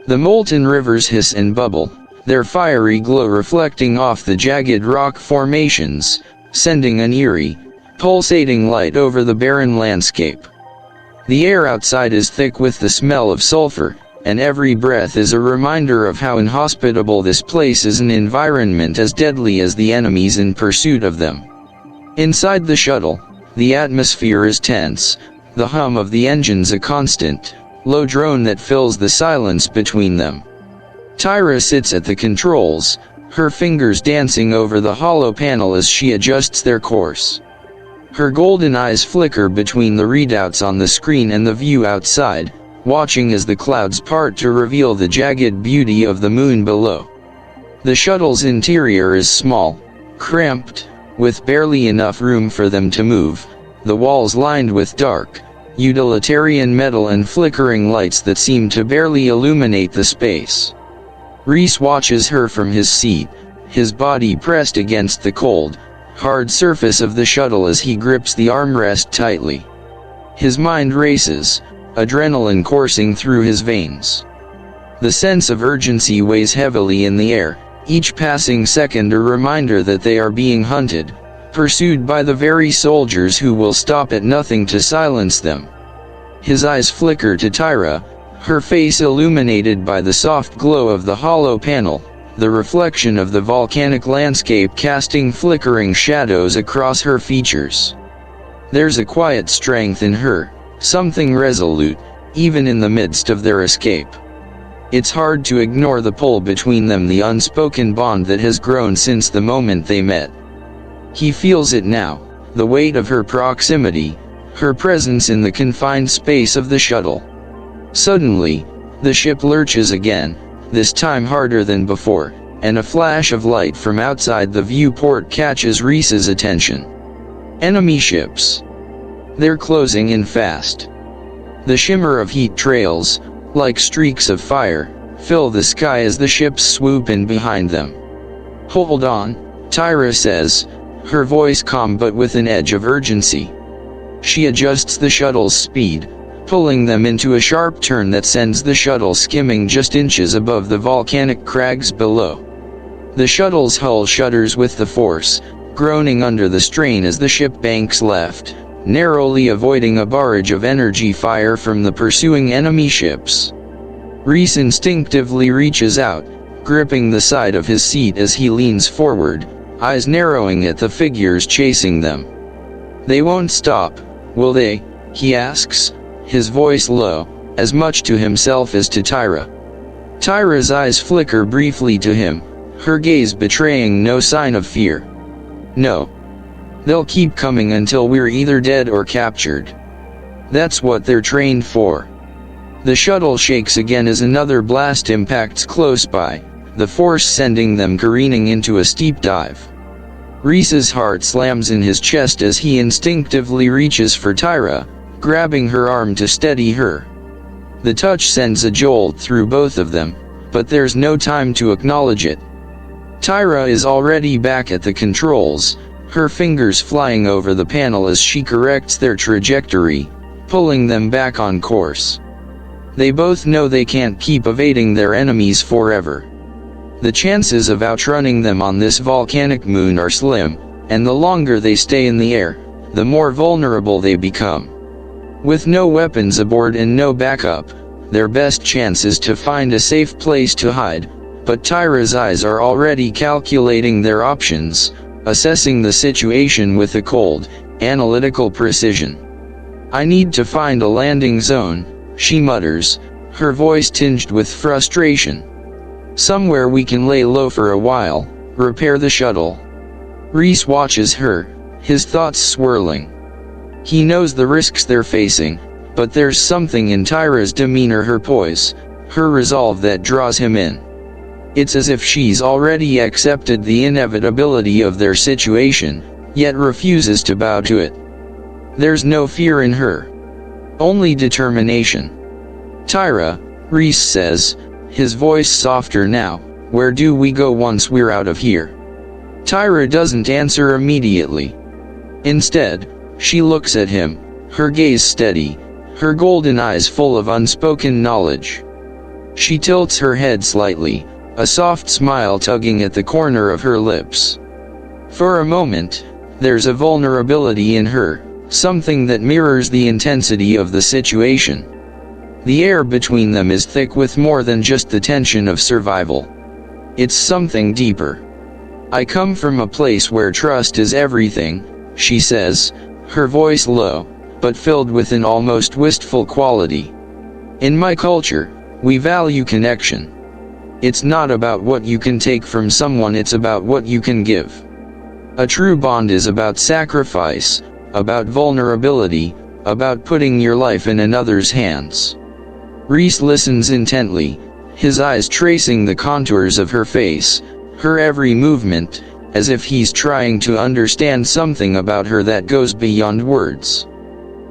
The molten rivers hiss and bubble, their fiery glow reflecting off the jagged rock formations, sending an eerie, pulsating light over the barren landscape. The air outside is thick with the smell of sulfur, and every breath is a reminder of how inhospitable this place is, an environment as deadly as the enemies in pursuit of them. Inside the shuttle, the atmosphere is tense, the hum of the engines a constant, low drone that fills the silence between them. Tyra sits at the controls, her fingers dancing over the hollow panel as she adjusts their course. Her golden eyes flicker between the readouts on the screen and the view outside, watching as the clouds part to reveal the jagged beauty of the moon below. The shuttle's interior is small, cramped, with barely enough room for them to move, the walls lined with dark, utilitarian metal and flickering lights that seem to barely illuminate the space. Reese watches her from his seat, his body pressed against the cold, hard surface of the shuttle as he grips the armrest tightly. His mind races, adrenaline coursing through his veins. The sense of urgency weighs heavily in the air, each passing second a reminder that they are being hunted, pursued by the very soldiers who will stop at nothing to silence them. His eyes flicker to Tyra, her face illuminated by the soft glow of the hollow panel, the reflection of the volcanic landscape casting flickering shadows across her features. There's a quiet strength in her, something resolute, even in the midst of their escape. It's hard to ignore the pull between them, the unspoken bond that has grown since the moment they met. He feels it now, the weight of her proximity, her presence in the confined space of the shuttle. Suddenly, the ship lurches again, this time harder than before, and a flash of light from outside the viewport catches Reese's attention. Enemy ships. They're closing in fast. The shimmer of heat trails, like streaks of fire, fill the sky as the ships swoop in behind them. "Hold on," Tyra says, her voice calm but with an edge of urgency. She adjusts the shuttle's speed, pulling them into a sharp turn that sends the shuttle skimming just inches above the volcanic crags below. The shuttle's hull shudders with the force, groaning under the strain as the ship banks left, narrowly avoiding a barrage of energy fire from the pursuing enemy ships. Reese instinctively reaches out, gripping the side of his seat as he leans forward, eyes narrowing at the figures chasing them. "They won't stop, will they?" he asks, his voice low, as much to himself as to Tyra. Tyra's eyes flicker briefly to him, her gaze betraying no sign of fear. "No. They'll keep coming until we're either dead or captured. That's what they're trained for." The shuttle shakes again as another blast impacts close by, the force sending them careening into a steep dive. Reese's heart slams in his chest as he instinctively reaches for Tyra, grabbing her arm to steady her. The touch sends a jolt through both of them, but there's no time to acknowledge it. Tyra is already back at the controls, her fingers flying over the panel as she corrects their trajectory, pulling them back on course. They both know they can't keep evading their enemies forever. The chances of outrunning them on this volcanic moon are slim, and the longer they stay in the air, the more vulnerable they become. With no weapons aboard and no backup, their best chance is to find a safe place to hide, but Tyra's eyes are already calculating their options, assessing the situation with a cold, analytical precision. "I need to find a landing zone," she mutters, her voice tinged with frustration. "Somewhere we can lay low for a while, repair the shuttle." Reese watches her, his thoughts swirling. He knows the risks they're facing, but there's something in Tyra's demeanor, her poise, her resolve that draws him in. It's as if she's already accepted the inevitability of their situation, yet refuses to bow to it. There's no fear in her. Only determination. "Tyra," Reese says, his voice softer now, "where do we go once we're out of here?" Tyra doesn't answer immediately. Instead, she looks at him, her gaze steady, her golden eyes full of unspoken knowledge. She tilts her head slightly, a soft smile tugging at the corner of her lips. For a moment, there's a vulnerability in her, something that mirrors the intensity of the situation. The air between them is thick with more than just the tension of survival. It's something deeper. "I come from a place where trust is everything," she says, her voice low, but filled with an almost wistful quality. "In my culture, we value connection. It's not about what you can take from someone, it's about what you can give. A true bond is about sacrifice, about vulnerability, about putting your life in another's hands." Reese listens intently, his eyes tracing the contours of her face, her every movement, as if he's trying to understand something about her that goes beyond words.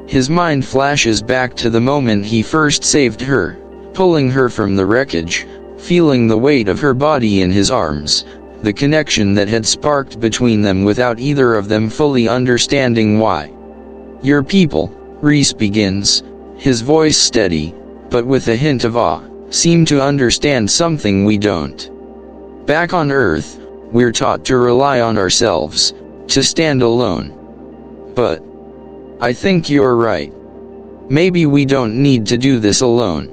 His mind flashes back to the moment he first saved her, pulling her from the wreckage, feeling the weight of her body in his arms, the connection that had sparked between them without either of them fully understanding why. "Your people," Reese begins, his voice steady, but with a hint of awe, "seem to understand something we don't. Back on Earth, we're taught to rely on ourselves, to stand alone. But I think you're right. Maybe we don't need to do this alone."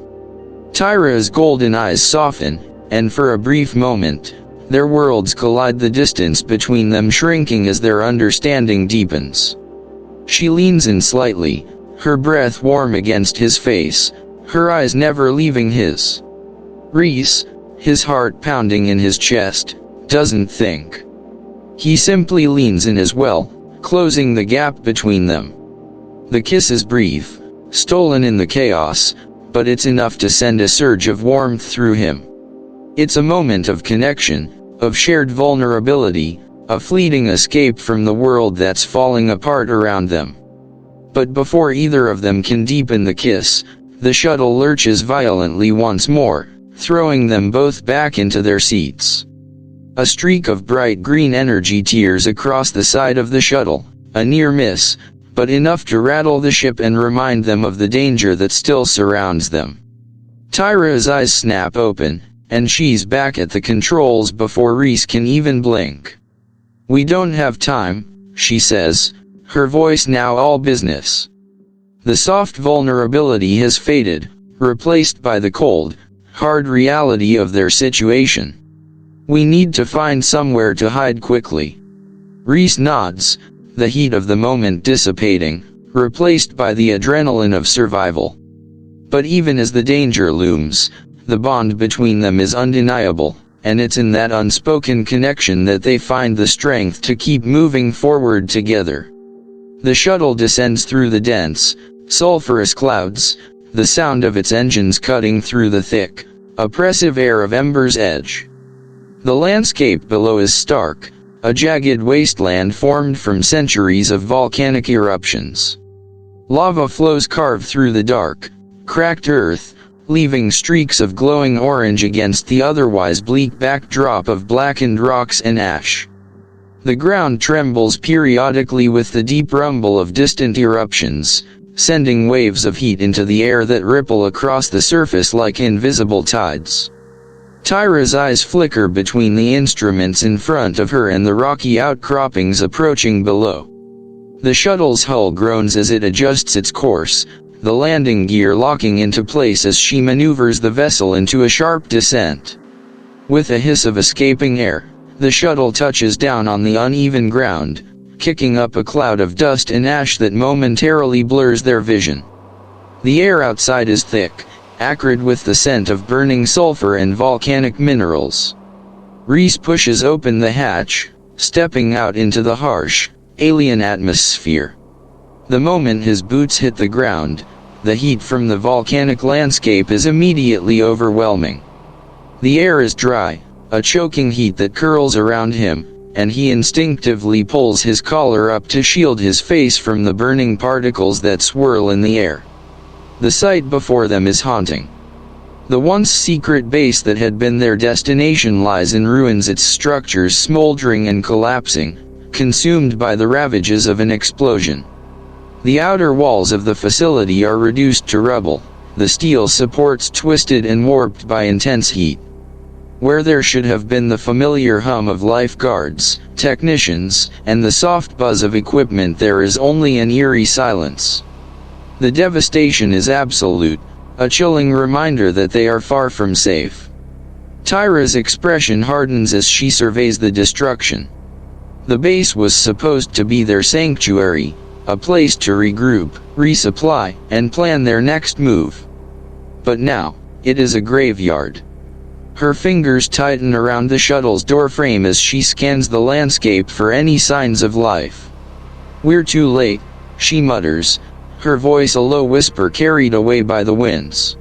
Tyra's golden eyes soften, and for a brief moment, their worlds collide, the distance between them shrinking as their understanding deepens. She leans in slightly, her breath warm against his face, her eyes never leaving his. Reese, his heart pounding in his chest, doesn't think. He simply leans in as well, closing the gap between them. The kiss is brief, stolen in the chaos, but it's enough to send a surge of warmth through him. It's a moment of connection, of shared vulnerability, a fleeting escape from the world that's falling apart around them. But before either of them can deepen the kiss, the shuttle lurches violently once more, throwing them both back into their seats. A streak of bright green energy tears across the side of the shuttle, a near miss, but enough to rattle the ship and remind them of the danger that still surrounds them. Tyra's eyes snap open, and she's back at the controls before Reese can even blink. "We don't have time," she says, her voice now all business. The soft vulnerability has faded, replaced by the cold, hard reality of their situation. "We need to find somewhere to hide quickly." Reese nods, the heat of the moment dissipating, replaced by the adrenaline of survival. But even as the danger looms, the bond between them is undeniable, and it's in that unspoken connection that they find the strength to keep moving forward together. The shuttle descends through the dense, sulfurous clouds, the sound of its engines cutting through the thick, oppressive air of Ember's Edge. The landscape below is stark, a jagged wasteland formed from centuries of volcanic eruptions. Lava flows carve through the dark, cracked earth, leaving streaks of glowing orange against the otherwise bleak backdrop of blackened rocks and ash. The ground trembles periodically with the deep rumble of distant eruptions, sending waves of heat into the air that ripple across the surface like invisible tides. Tyra's eyes flicker between the instruments in front of her and the rocky outcroppings approaching below. The shuttle's hull groans as it adjusts its course, the landing gear locking into place as she maneuvers the vessel into a sharp descent. With a hiss of escaping air, the shuttle touches down on the uneven ground, kicking up a cloud of dust and ash that momentarily blurs their vision. The air outside is thick, acrid with the scent of burning sulfur and volcanic minerals. Reese pushes open the hatch, stepping out into the harsh, alien atmosphere. The moment his boots hit the ground, the heat from the volcanic landscape is immediately overwhelming. The air is dry, a choking heat that curls around him, and he instinctively pulls his collar up to shield his face from the burning particles that swirl in the air. The sight before them is haunting. The once secret base that had been their destination lies in ruins, its structures smoldering and collapsing, consumed by the ravages of an explosion. The outer walls of the facility are reduced to rubble, the steel supports twisted and warped by intense heat. Where there should have been the familiar hum of lifeguards, technicians, and the soft buzz of equipment, there is only an eerie silence. The devastation is absolute, a chilling reminder that they are far from safe. Tyra's expression hardens as she surveys the destruction. The base was supposed to be their sanctuary, a place to regroup, resupply, and plan their next move. But now, it is a graveyard. Her fingers tighten around the shuttle's doorframe as she scans the landscape for any signs of life. "We're too late," she mutters, her voice a low whisper carried away by the winds.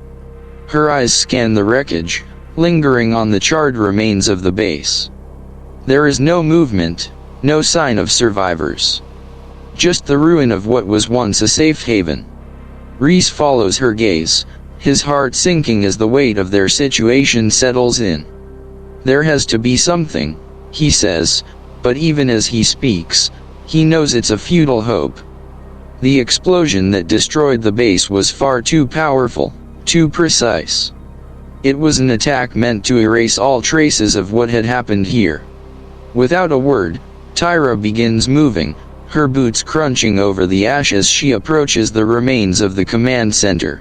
Her eyes scan the wreckage, lingering on the charred remains of the base. There is no movement, no sign of survivors. Just the ruin of what was once a safe haven. Reese follows her gaze, his heart sinking as the weight of their situation settles in. "There has to be something," he says, but even as he speaks, he knows it's a futile hope. The explosion that destroyed the base was far too powerful, too precise. It was an attack meant to erase all traces of what had happened here. Without a word, Tyra begins moving, her boots crunching over the ash as she approaches the remains of the command center.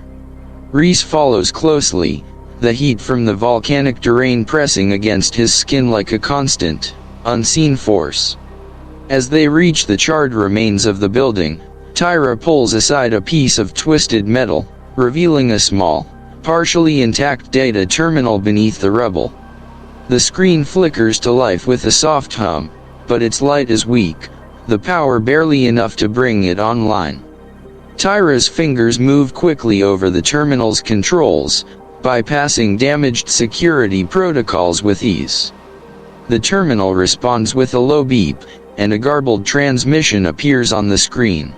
Reese follows closely, the heat from the volcanic terrain pressing against his skin like a constant, unseen force. As they reach the charred remains of the building, Tyra pulls aside a piece of twisted metal, revealing a small, partially intact data terminal beneath the rubble. The screen flickers to life with a soft hum, but its light is weak, the power barely enough to bring it online. Tyra's fingers move quickly over the terminal's controls, bypassing damaged security protocols with ease. The terminal responds with a low beep, and a garbled transmission appears on the screen.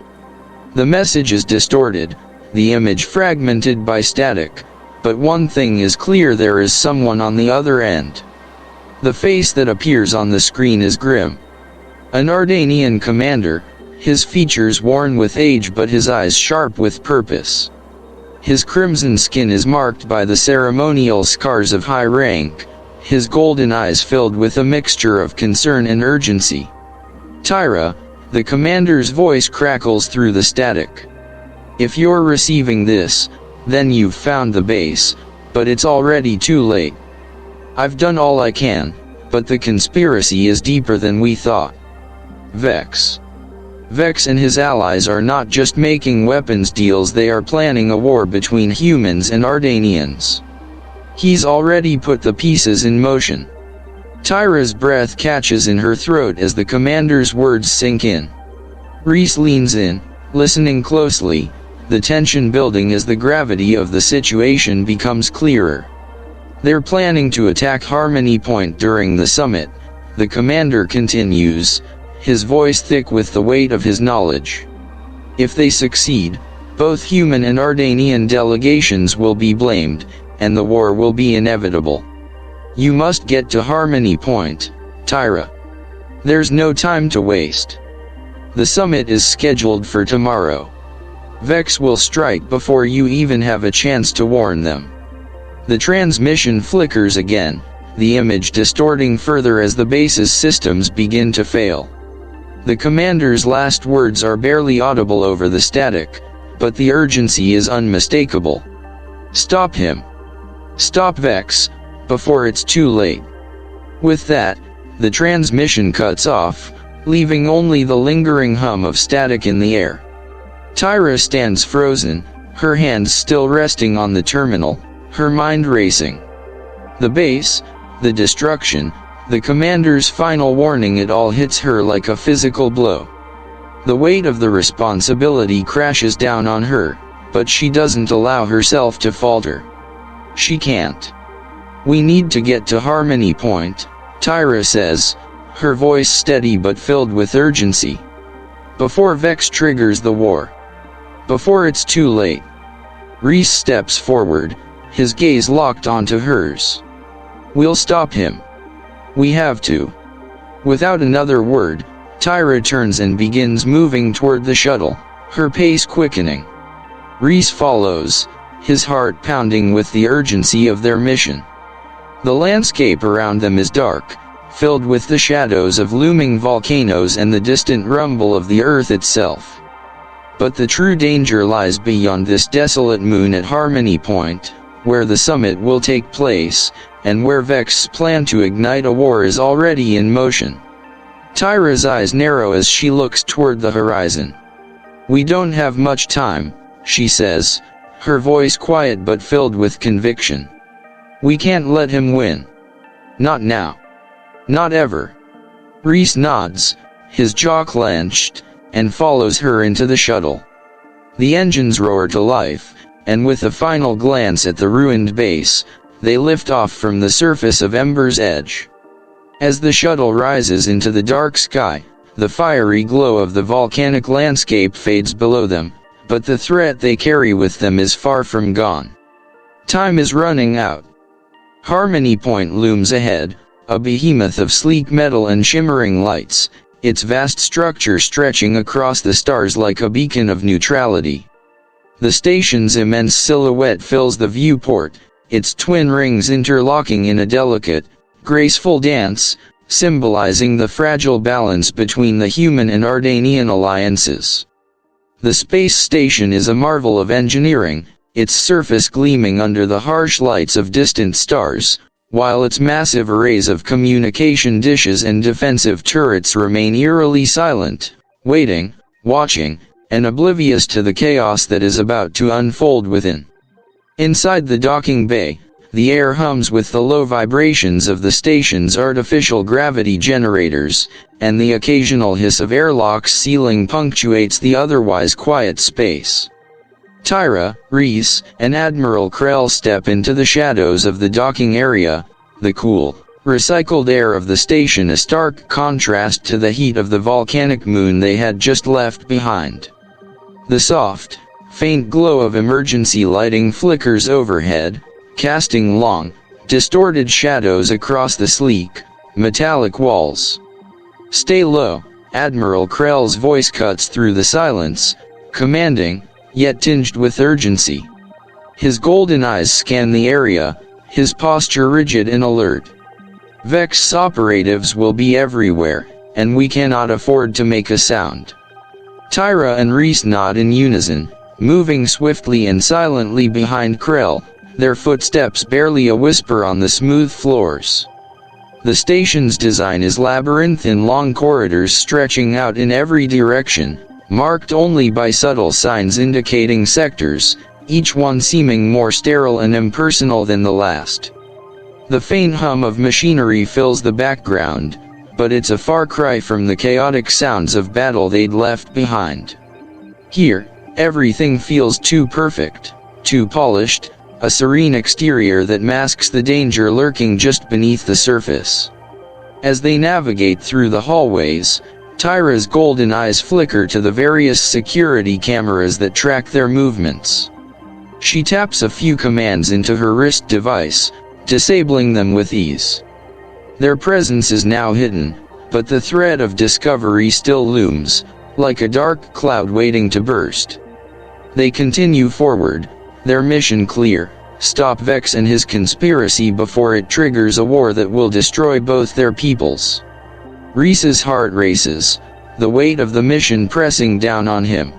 The message is distorted, the image fragmented by static, but one thing is clear: there is someone on the other end. The face that appears on the screen is grim. An Ardanian commander, his features worn with age but his eyes sharp with purpose. His crimson skin is marked by the ceremonial scars of high rank, his golden eyes filled with a mixture of concern and urgency. "Tyra," the commander's voice crackles through the static. "If you're receiving this, then you've found the base, but it's already too late. I've done all I can, but the conspiracy is deeper than we thought. Vex. Vex and his allies are not just making weapons deals, they are planning a war between humans and Ardanians. He's already put the pieces in motion. Tyra's breath catches in her throat as the commander's words sink in. Reese leans in, listening closely, the tension building as the gravity of the situation becomes clearer. They're planning to attack Harmony Point during the summit, the commander continues, his voice thick with the weight of his knowledge. If they succeed, both human and Ardanian delegations will be blamed, and the war will be inevitable. You must get to Harmony Point, Tyra. There's no time to waste. The summit is scheduled for tomorrow. Vex will strike before you even have a chance to warn them. The transmission flickers again, the image distorting further as the base's systems begin to fail. The commander's last words are barely audible over the static, but the urgency is unmistakable. Stop him. Stop Vex, before it's too late. With that, the transmission cuts off, leaving only the lingering hum of static in the air. Tyra stands frozen, her hands still resting on the terminal, her mind racing. The base, the destruction, the commander's final warning, it all hits her like a physical blow. The weight of the responsibility crashes down on her, but she doesn't allow herself to falter. She can't. We need to get to Harmony Point, Tyra says, her voice steady but filled with urgency. Before Vex triggers the war. Before it's too late. Reese steps forward, his gaze locked onto hers. We'll stop him. We have to. Without another word, Tyra turns and begins moving toward the shuttle, her pace quickening. Reese follows, his heart pounding with the urgency of their mission. The landscape around them is dark, filled with the shadows of looming volcanoes and the distant rumble of the earth itself. But the true danger lies beyond this desolate moon at Harmony Point, where the summit will take place, and where Vex's plan to ignite a war is already in motion. Tyra's eyes narrow as she looks toward the horizon. We don't have much time, she says, her voice quiet but filled with conviction. We can't let him win. Not now. Not ever. Reese nods, his jaw clenched, and follows her into the shuttle. The engines roar to life, and with a final glance at the ruined base, they lift off from the surface of Ember's Edge. As the shuttle rises into the dark sky, the fiery glow of the volcanic landscape fades below them, but the threat they carry with them is far from gone. Time is running out. Harmony Point looms ahead, a behemoth of sleek metal and shimmering lights, its vast structure stretching across the stars like a beacon of neutrality. The station's immense silhouette fills the viewport, its twin rings interlocking in a delicate, graceful dance, symbolizing the fragile balance between the human and Ardanian alliances. The space station is a marvel of engineering, its surface gleaming under the harsh lights of distant stars, while its massive arrays of communication dishes and defensive turrets remain eerily silent, waiting, watching, and oblivious to the chaos that is about to unfold within. Inside the docking bay, the air hums with the low vibrations of the station's artificial gravity generators, and the occasional hiss of airlocks sealing punctuates the otherwise quiet space. Tyra, Reese, and Admiral Krell step into the shadows of the docking area, the cool, recycled air of the station a stark contrast to the heat of the volcanic moon they had just left behind. The soft, faint glow of emergency lighting flickers overhead, casting long, distorted shadows across the sleek, metallic walls. Stay low, Admiral Krell's voice cuts through the silence, commanding, yet tinged with urgency. His golden eyes scan the area, his posture rigid and alert. Vex's operatives will be everywhere, and we cannot afford to make a sound. Tyra and Reese nod in unison, moving swiftly and silently behind Krell, their footsteps barely a whisper on the smooth floors. The station's design is labyrinthine, long corridors stretching out in every direction, marked only by subtle signs indicating sectors, each one seeming more sterile and impersonal than the last. The faint hum of machinery fills the background, but it's a far cry from the chaotic sounds of battle they'd left behind. Here, everything feels too perfect, too polished, a serene exterior that masks the danger lurking just beneath the surface. As they navigate through the hallways, Tyra's golden eyes flicker to the various security cameras that track their movements. She taps a few commands into her wrist device, disabling them with ease. Their presence is now hidden, but the threat of discovery still looms, like a dark cloud waiting to burst. They continue forward, their mission clear: stop Vex and his conspiracy before it triggers a war that will destroy both their peoples. Reese's heart races, the weight of the mission pressing down on him.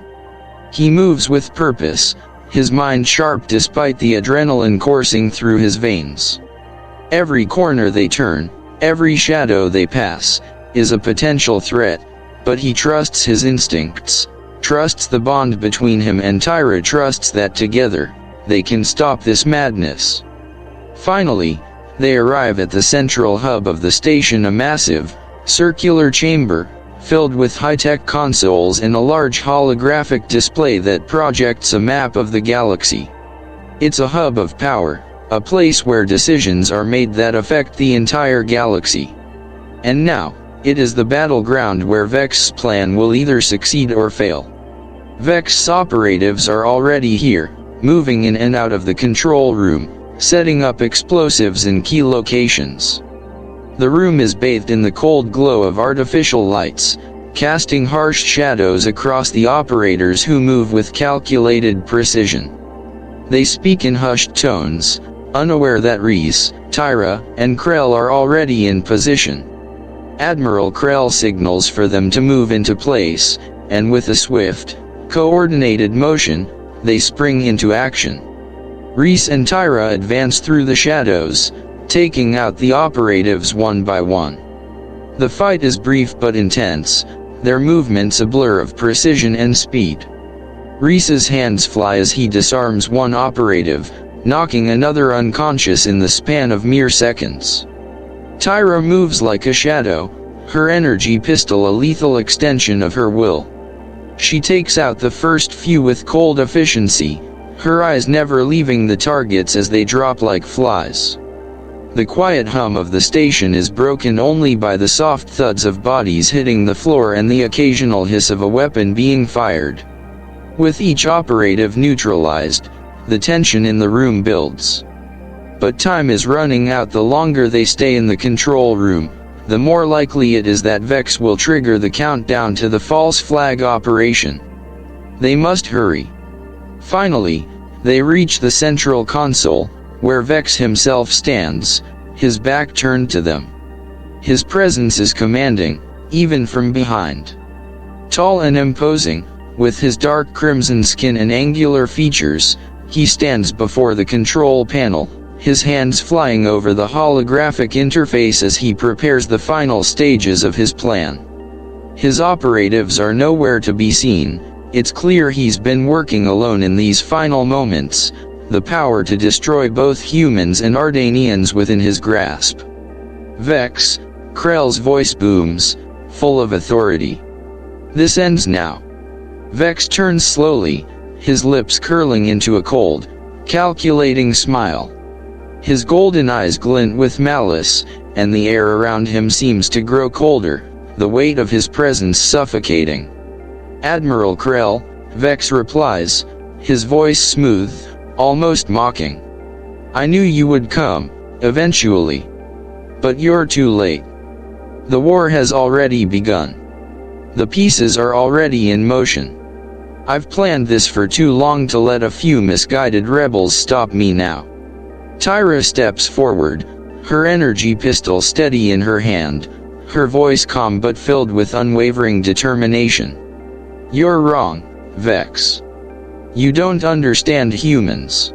He moves with purpose, his mind sharp despite the adrenaline coursing through his veins. Every corner they turn, every shadow they pass, is a potential threat, but he trusts his instincts, trusts the bond between him and Tyra, trusts that together, they can stop this madness. Finally, they arrive at the central hub of the station, a massive, circular chamber, filled with high-tech consoles and a large holographic display that projects a map of the galaxy. It's a hub of power, a place where decisions are made that affect the entire galaxy. And now, it is the battleground where Vex's plan will either succeed or fail. Vex's operatives are already here, moving in and out of the control room, setting up explosives in key locations. The room is bathed in the cold glow of artificial lights, casting harsh shadows across the operators who move with calculated precision. They speak in hushed tones, unaware that Reese, Tyra, and Krell are already in position. Admiral Krell signals for them to move into place, and with a swift, coordinated motion, they spring into action. Reese and Tyra advance through the shadows, taking out the operatives one by one. The fight is brief but intense, their movements a blur of precision and speed. Reese's hands fly as he disarms one operative, knocking another unconscious in the span of mere seconds. Tyra moves like a shadow, her energy pistol a lethal extension of her will. She takes out the first few with cold efficiency, her eyes never leaving the targets as they drop like flies. The quiet hum of the station is broken only by the soft thuds of bodies hitting the floor and the occasional hiss of a weapon being fired. With each operative neutralized, the tension in the room builds. But time is running out. The longer they stay in the control room, the more likely it is that Vex will trigger the countdown to the false flag operation. They must hurry. Finally, they reach the central console, where Vex himself stands, his back turned to them. His presence is commanding, even from behind. Tall and imposing, with his dark crimson skin and angular features, he stands before the control panel, his hands flying over the holographic interface as he prepares the final stages of his plan. His operatives are nowhere to be seen. It's clear he's been working alone in these final moments, the power to destroy both humans and Ardanians within his grasp. Vex, Krell's voice booms, full of authority. This ends now. Vex turns slowly, his lips curling into a cold, calculating smile. His golden eyes glint with malice, and the air around him seems to grow colder, the weight of his presence suffocating. Admiral Krell, Vex replies, his voice smooth, almost mocking. I knew you would come, eventually. But you're too late. The war has already begun. The pieces are already in motion. I've planned this for too long to let a few misguided rebels stop me now. Tyra steps forward, her energy pistol steady in her hand, her voice calm but filled with unwavering determination. You're wrong, Vex. You don't understand humans.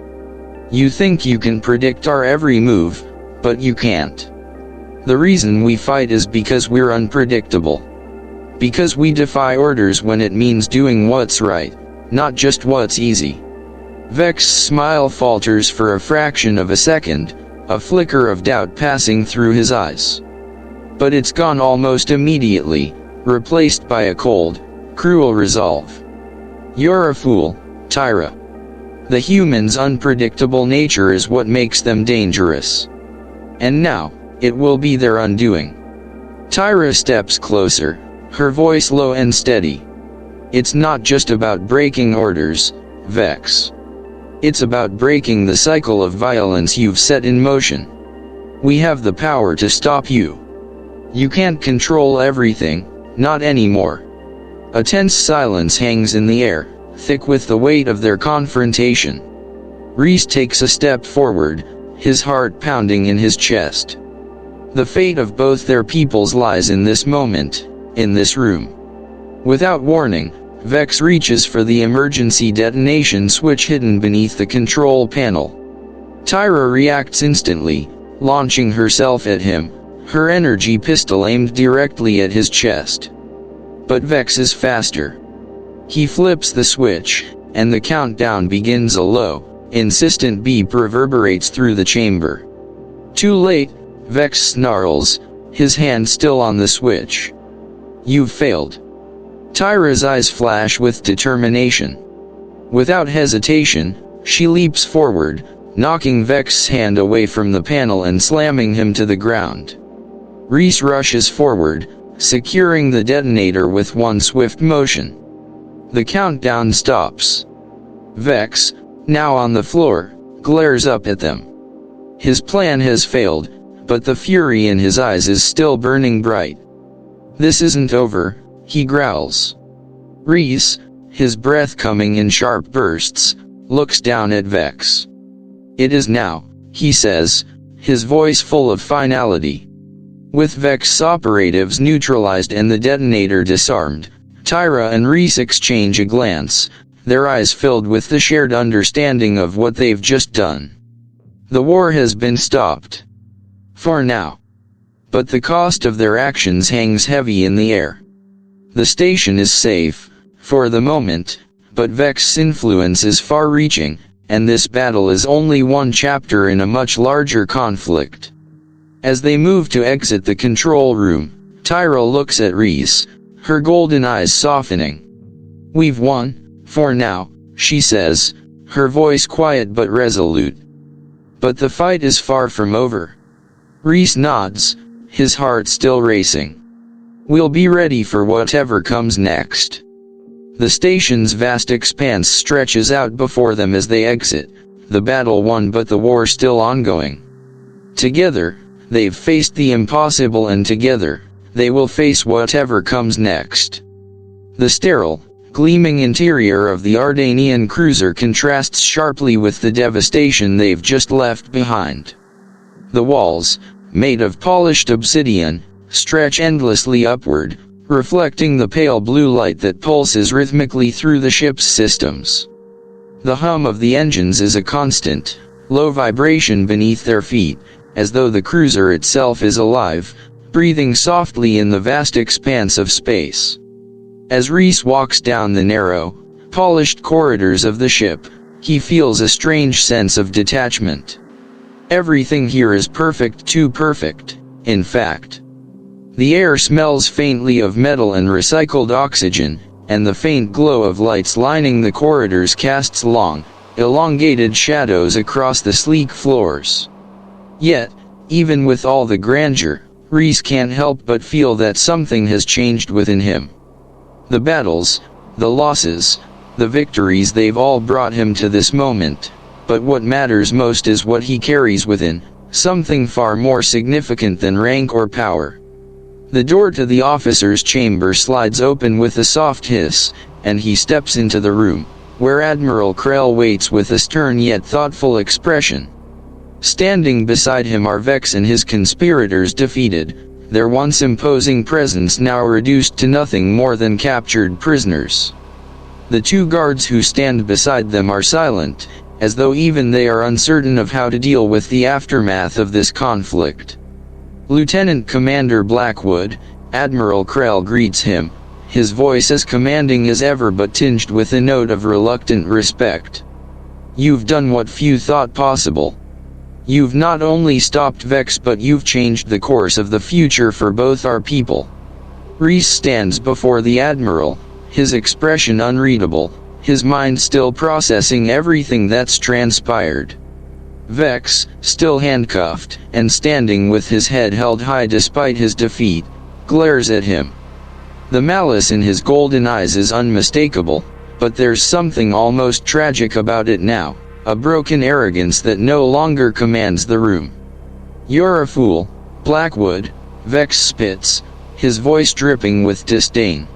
You think you can predict our every move, but you can't. The reason we fight is because we're unpredictable. Because we defy orders when it means doing what's right, not just what's easy. Vex's smile falters for a fraction of a second, a flicker of doubt passing through his eyes. But it's gone almost immediately, replaced by a cold, cruel resolve. You're a fool, Tyra. The human's unpredictable nature is what makes them dangerous. And now, it will be their undoing. Tyra steps closer, her voice low and steady. It's not just about breaking orders, Vex. It's about breaking the cycle of violence you've set in motion. We have the power to stop you. You can't control everything, not anymore. A tense silence hangs in the air, thick with the weight of their confrontation. Reese takes a step forward, his heart pounding in his chest. The fate of both their peoples lies in this moment, in this room. Without warning, Vex reaches for the emergency detonation switch hidden beneath the control panel. Tyra reacts instantly, launching herself at him, her energy pistol aimed directly at his chest. But Vex is faster. He flips the switch, and the countdown begins. A low, insistent beep reverberates through the chamber. Too late, Vex snarls, his hand still on the switch. You've failed. Tyra's eyes flash with determination. Without hesitation, she leaps forward, knocking Vex's hand away from the panel and slamming him to the ground. Reese rushes forward, securing the detonator with one swift motion. The countdown stops. Vex, now on the floor, glares up at them. His plan has failed, but the fury in his eyes is still burning bright. This isn't over, he growls. Reese, his breath coming in sharp bursts, looks down at Vex. It is now, he says, his voice full of finality. With Vex's operatives neutralized and the detonator disarmed, Tyra and Reese exchange a glance, their eyes filled with the shared understanding of what they've just done. The war has been stopped. For now. But the cost of their actions hangs heavy in the air. The station is safe, for the moment, but Vex's influence is far-reaching, and this battle is only one chapter in a much larger conflict. As they move to exit the control room, Tyra looks at Reese, her golden eyes softening. We've won, for now, she says, her voice quiet but resolute. But the fight is far from over. Reese nods, his heart still racing. We'll be ready for whatever comes next. The station's vast expanse stretches out before them as they exit, the battle won but the war still ongoing. Together, they've faced the impossible, and together, they will face whatever comes next. The sterile, gleaming interior of the Ardanian cruiser contrasts sharply with the devastation they've just left behind. The walls, made of polished obsidian, stretch endlessly upward, reflecting the pale blue light that pulses rhythmically through the ship's systems. The hum of the engines is a constant, low vibration beneath their feet, as though the cruiser itself is alive, breathing softly in the vast expanse of space. As Reese walks down the narrow, polished corridors of the ship, he feels a strange sense of detachment. Everything here is perfect, too perfect, in fact. The air smells faintly of metal and recycled oxygen, and the faint glow of lights lining the corridors casts long, elongated shadows across the sleek floors. Yet, even with all the grandeur, Reese can't help but feel that something has changed within him. The battles, the losses, the victories, they've all brought him to this moment, but what matters most is what he carries within, something far more significant than rank or power. The door to the officer's chamber slides open with a soft hiss, and he steps into the room, where Admiral Krell waits with a stern yet thoughtful expression. Standing beside him are Vex and his conspirators defeated, their once imposing presence now reduced to nothing more than captured prisoners. The two guards who stand beside them are silent, as though even they are uncertain of how to deal with the aftermath of this conflict. Lieutenant Commander Blackwood, Admiral Krell greets him, his voice as commanding as ever but tinged with a note of reluctant respect. You've done what few thought possible. You've not only stopped Vex but you've changed the course of the future for both our people. Reese stands before the Admiral, his expression unreadable, his mind still processing everything that's transpired. Vex, still handcuffed, and standing with his head held high despite his defeat, glares at him. The malice in his golden eyes is unmistakable, but there's something almost tragic about it now, a broken arrogance that no longer commands the room. "You're a fool, Blackwood," Vex spits, his voice dripping with disdain.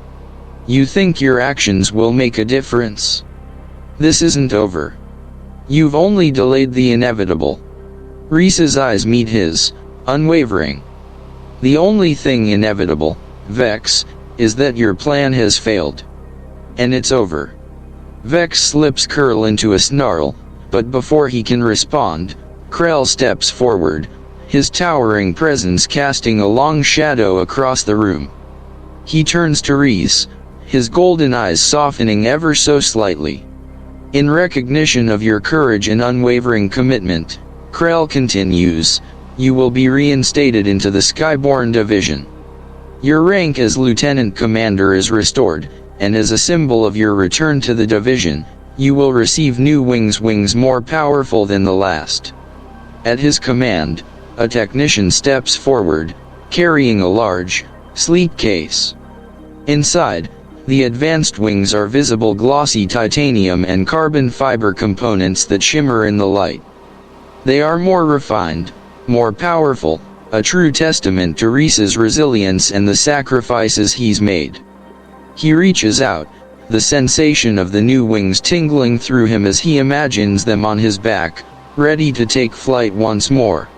"You think your actions will make a difference? This isn't over. You've only delayed the inevitable." Reese's eyes meet his, unwavering. "The only thing inevitable, Vex, is that your plan has failed. And it's over." Vex lips curl into a snarl, but before he can respond, Krell steps forward, his towering presence casting a long shadow across the room. He turns to Reese, his golden eyes softening ever so slightly. "In recognition of your courage and unwavering commitment," Krell continues, "you will be reinstated into the Skyborn Division. Your rank as Lieutenant Commander is restored, and as a symbol of your return to the division, you will receive new wings more powerful than the last." At his command, a technician steps forward, carrying a large, sleek case. Inside, the advanced wings are visible glossy titanium and carbon fiber components that shimmer in the light. They are more refined, more powerful, a true testament to Reese's resilience and the sacrifices he's made. He reaches out, the sensation of the new wings tingling through him as he imagines them on his back, ready to take flight once more.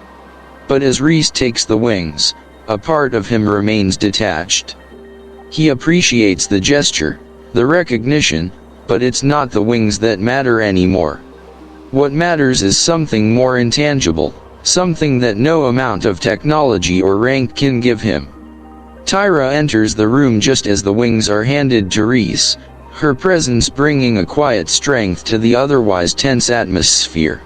But as Reese takes the wings, a part of him remains detached. He appreciates the gesture, the recognition, but it's not the wings that matter anymore. What matters is something more intangible, something that no amount of technology or rank can give him. Tyra enters the room just as the wings are handed to Reese, her presence bringing a quiet strength to the otherwise tense atmosphere.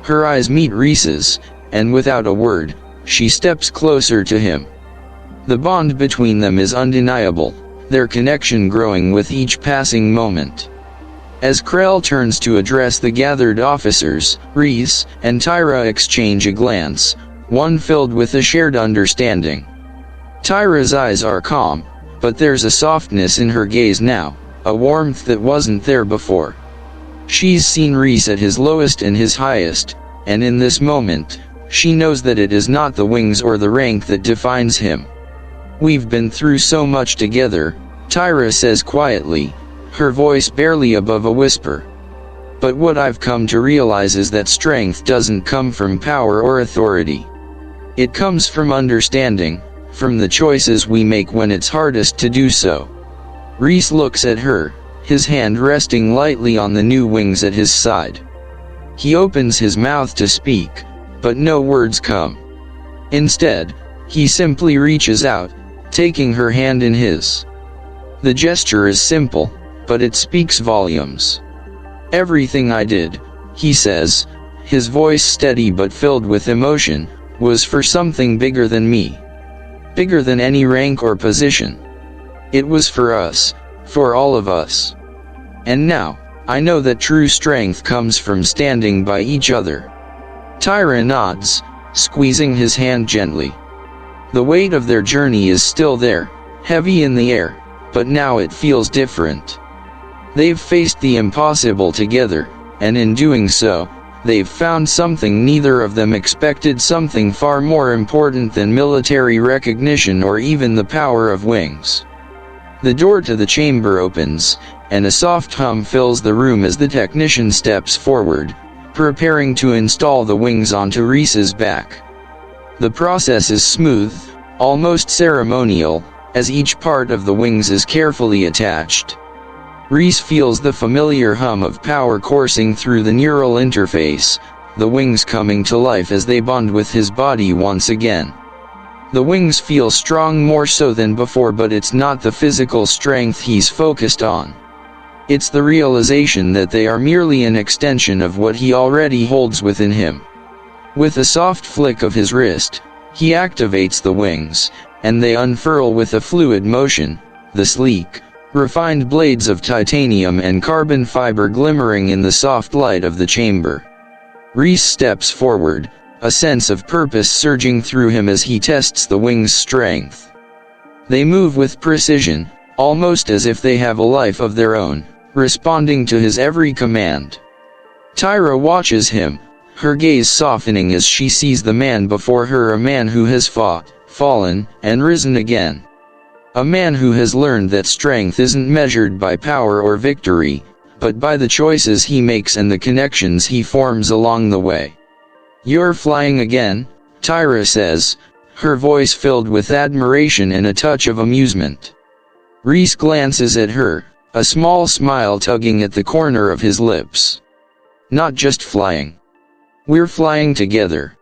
Her eyes meet Reese's, and without a word, she steps closer to him. The bond between them is undeniable, their connection growing with each passing moment. As Krell turns to address the gathered officers, Reese and Tyra exchange a glance, one filled with a shared understanding. Tyra's eyes are calm, but there's a softness in her gaze now, a warmth that wasn't there before. She's seen Reese at his lowest and his highest, and in this moment, she knows that it is not the wings or the rank that defines him. "We've been through so much together," Tyra says quietly, her voice barely above a whisper. "But what I've come to realize is that strength doesn't come from power or authority. It comes from understanding, from the choices we make when it's hardest to do so." Reese looks at her, his hand resting lightly on the new wings at his side. He opens his mouth to speak, but no words come. Instead, he simply reaches out, taking her hand in his. The gesture is simple, but it speaks volumes. "Everything I did," he says, his voice steady but filled with emotion, "was for something bigger than me. Bigger than any rank or position. It was for us, for all of us. And now, I know that true strength comes from standing by each other." Tyra nods, squeezing his hand gently. The weight of their journey is still there, heavy in the air, but now it feels different. They've faced the impossible together, and in doing so, they've found something neither of them expected, something far more important than military recognition or even the power of wings. The door to the chamber opens, and a soft hum fills the room as the technician steps forward, preparing to install the wings onto Reese's back. The process is smooth, almost ceremonial, as each part of the wings is carefully attached. Reese feels the familiar hum of power coursing through the neural interface, the wings coming to life as they bond with his body once again. The wings feel strong more so than before, but it's not the physical strength he's focused on. It's the realization that they are merely an extension of what he already holds within him. With a soft flick of his wrist, he activates the wings, and they unfurl with a fluid motion, the sleek, refined blades of titanium and carbon fiber glimmering in the soft light of the chamber. Reese steps forward, a sense of purpose surging through him as he tests the wings' strength. They move with precision, almost as if they have a life of their own, responding to his every command. Tyra watches him, her gaze softening as she sees the man before her, a man who has fought, fallen, and risen again. A man who has learned that strength isn't measured by power or victory, but by the choices he makes and the connections he forms along the way. "You're flying again," Tyra says, her voice filled with admiration and a touch of amusement. Reese glances at her, a small smile tugging at the corner of his lips. "Not just flying. We're flying together."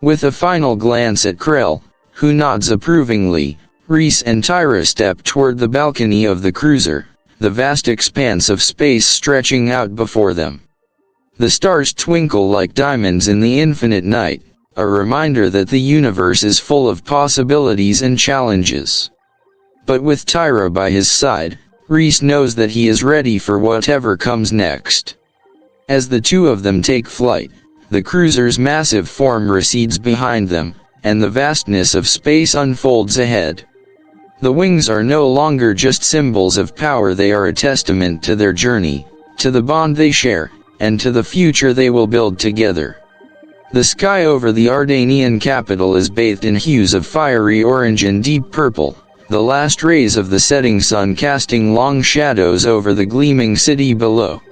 With a final glance at Krell, who nods approvingly, Reese and Tyra step toward the balcony of the cruiser, the vast expanse of space stretching out before them. The stars twinkle like diamonds in the infinite night, a reminder that the universe is full of possibilities and challenges. But with Tyra by his side, Reese knows that he is ready for whatever comes next. As the two of them take flight, the cruiser's massive form recedes behind them, and the vastness of space unfolds ahead. The wings are no longer just symbols of power, they are a testament to their journey, to the bond they share, and to the future they will build together. The sky over the Ardanian capital is bathed in hues of fiery orange and deep purple, the last rays of the setting sun casting long shadows over the gleaming city below.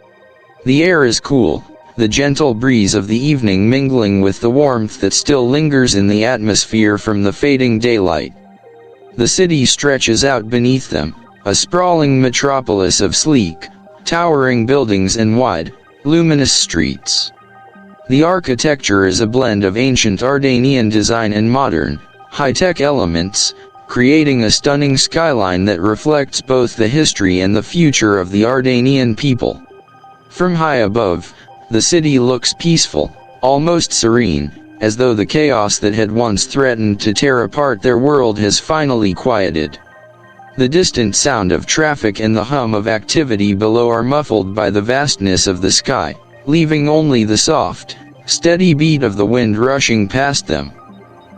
The air is cool, the gentle breeze of the evening mingling with the warmth that still lingers in the atmosphere from the fading daylight. The city stretches out beneath them, a sprawling metropolis of sleek, towering buildings and wide, luminous streets. The architecture is a blend of ancient Ardanian design and modern, high-tech elements, creating a stunning skyline that reflects both the history and the future of the Ardanian people. From high above, the city looks peaceful, almost serene, as though the chaos that had once threatened to tear apart their world has finally quieted. The distant sound of traffic and the hum of activity below are muffled by the vastness of the sky, leaving only the soft, steady beat of the wind rushing past them.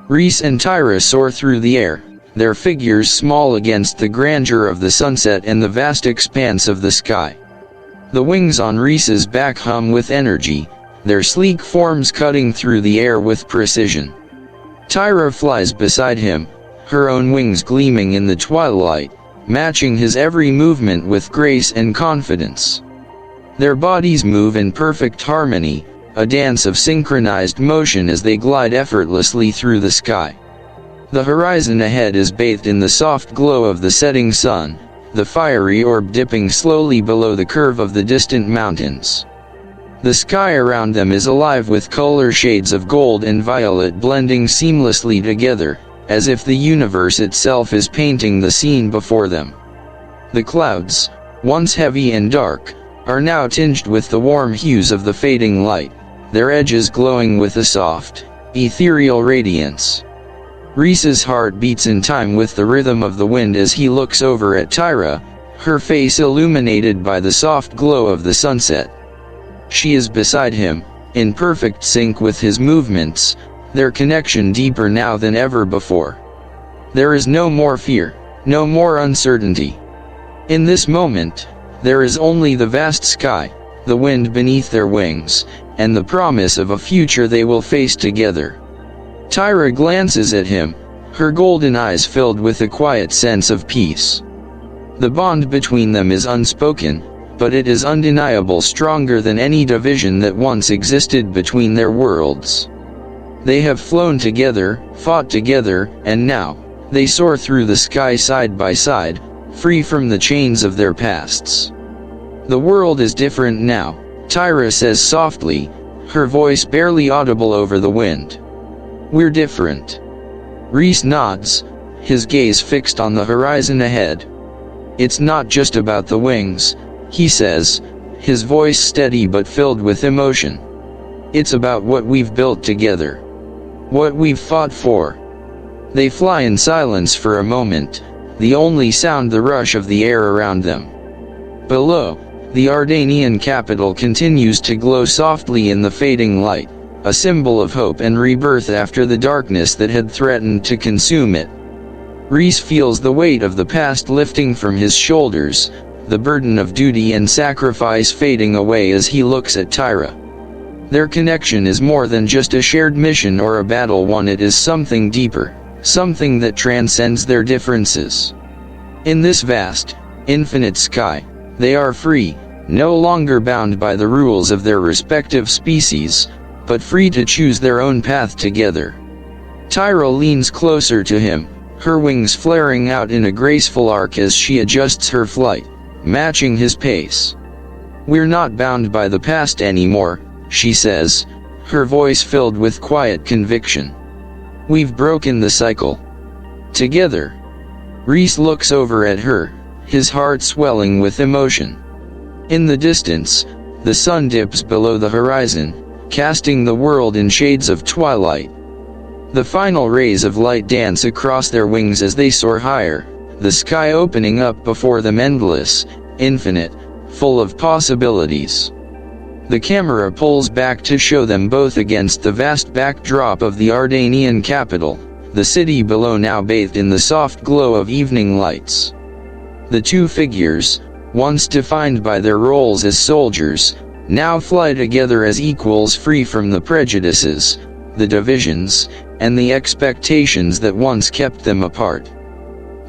Reese and Tyra soar through the air, their figures small against the grandeur of the sunset and the vast expanse of the sky. The wings on Reese's back hum with energy, their sleek forms cutting through the air with precision. Tyra flies beside him, her own wings gleaming in the twilight, matching his every movement with grace and confidence. Their bodies move in perfect harmony, a dance of synchronized motion as they glide effortlessly through the sky. The horizon ahead is bathed in the soft glow of the setting sun, the fiery orb dipping slowly below the curve of the distant mountains. The sky around them is alive with color shades of gold and violet blending seamlessly together, as if the universe itself is painting the scene before them. The clouds, once heavy and dark, are now tinged with the warm hues of the fading light, their edges glowing with a soft, ethereal radiance. Reese's heart beats in time with the rhythm of the wind as he looks over at Tyra, her face illuminated by the soft glow of the sunset. She is beside him, in perfect sync with his movements, their connection deeper now than ever before. There is no more fear, no more uncertainty. In this moment, there is only the vast sky, the wind beneath their wings, and the promise of a future they will face together. Tyra glances at him, her golden eyes filled with a quiet sense of peace. The bond between them is unspoken, but it is undeniable, stronger than any division that once existed between their worlds. They have flown together, fought together, and now, they soar through the sky side by side, free from the chains of their pasts. "The world is different now," Tyra says softly, her voice barely audible over the wind. "We're different." Reese nods, his gaze fixed on the horizon ahead. "It's not just about the wings," he says, his voice steady but filled with emotion. It's about what we've built together. What we've fought for. They fly in silence for a moment, the only sound the rush of the air around them. Below, the Ardanian capital continues to glow softly in the fading light, a symbol of hope and rebirth after the darkness that had threatened to consume it. Reese feels the weight of the past lifting from his shoulders, the burden of duty and sacrifice fading away as he looks at Tyra. Their connection is more than just a shared mission or a battle won, it is something deeper, something that transcends their differences. In this vast, infinite sky, they are free, no longer bound by the rules of their respective species, but free to choose their own path together. Tyra leans closer to him, her wings flaring out in a graceful arc as she adjusts her flight, matching his pace. "We're not bound by the past anymore," she says, her voice filled with quiet conviction. "We've broken the cycle. Together." Reese looks over at her, his heart swelling with emotion. In the distance, the sun dips below the horizon, casting the world in shades of twilight. The final rays of light dance across their wings as they soar higher, the sky opening up before them, endless, infinite, full of possibilities. The camera pulls back to show them both against the vast backdrop of the Ardanian capital, the city below now bathed in the soft glow of evening lights. The two figures, once defined by their roles as soldiers, now fly together as equals, free from the prejudices, the divisions, and the expectations that once kept them apart.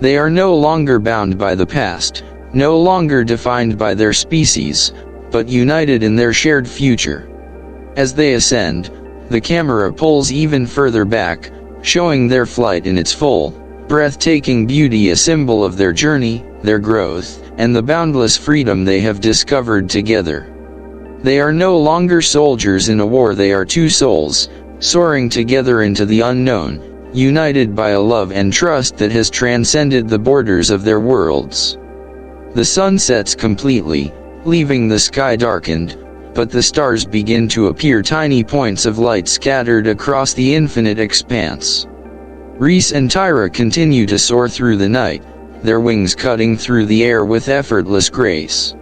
They are no longer bound by the past, no longer defined by their species, but united in their shared future. As they ascend, the camera pulls even further back, showing their flight in its full, breathtaking beauty, a symbol of their journey, their growth, and the boundless freedom they have discovered together. They are no longer soldiers in a war, they are two souls, soaring together into the unknown, united by a love and trust that has transcended the borders of their worlds. The sun sets completely, leaving the sky darkened, but the stars begin to appear, tiny points of light scattered across the infinite expanse. Reese and Tyra continue to soar through the night, their wings cutting through the air with effortless grace.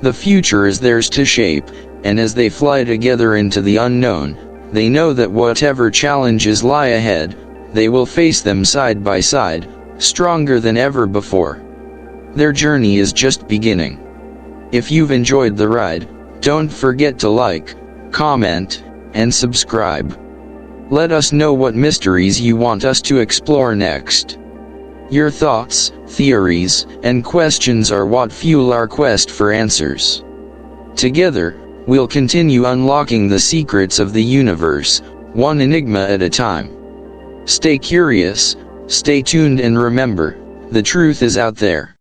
The future is theirs to shape, and as they fly together into the unknown, they know that whatever challenges lie ahead, they will face them side by side, stronger than ever before. Their journey is just beginning. If you've enjoyed the ride, don't forget to like, comment, and subscribe. Let us know what mysteries you want us to explore next. Your thoughts, theories, and questions are what fuel our quest for answers. Together, we'll continue unlocking the secrets of the universe, one enigma at a time. Stay curious, stay tuned, and remember, the truth is out there.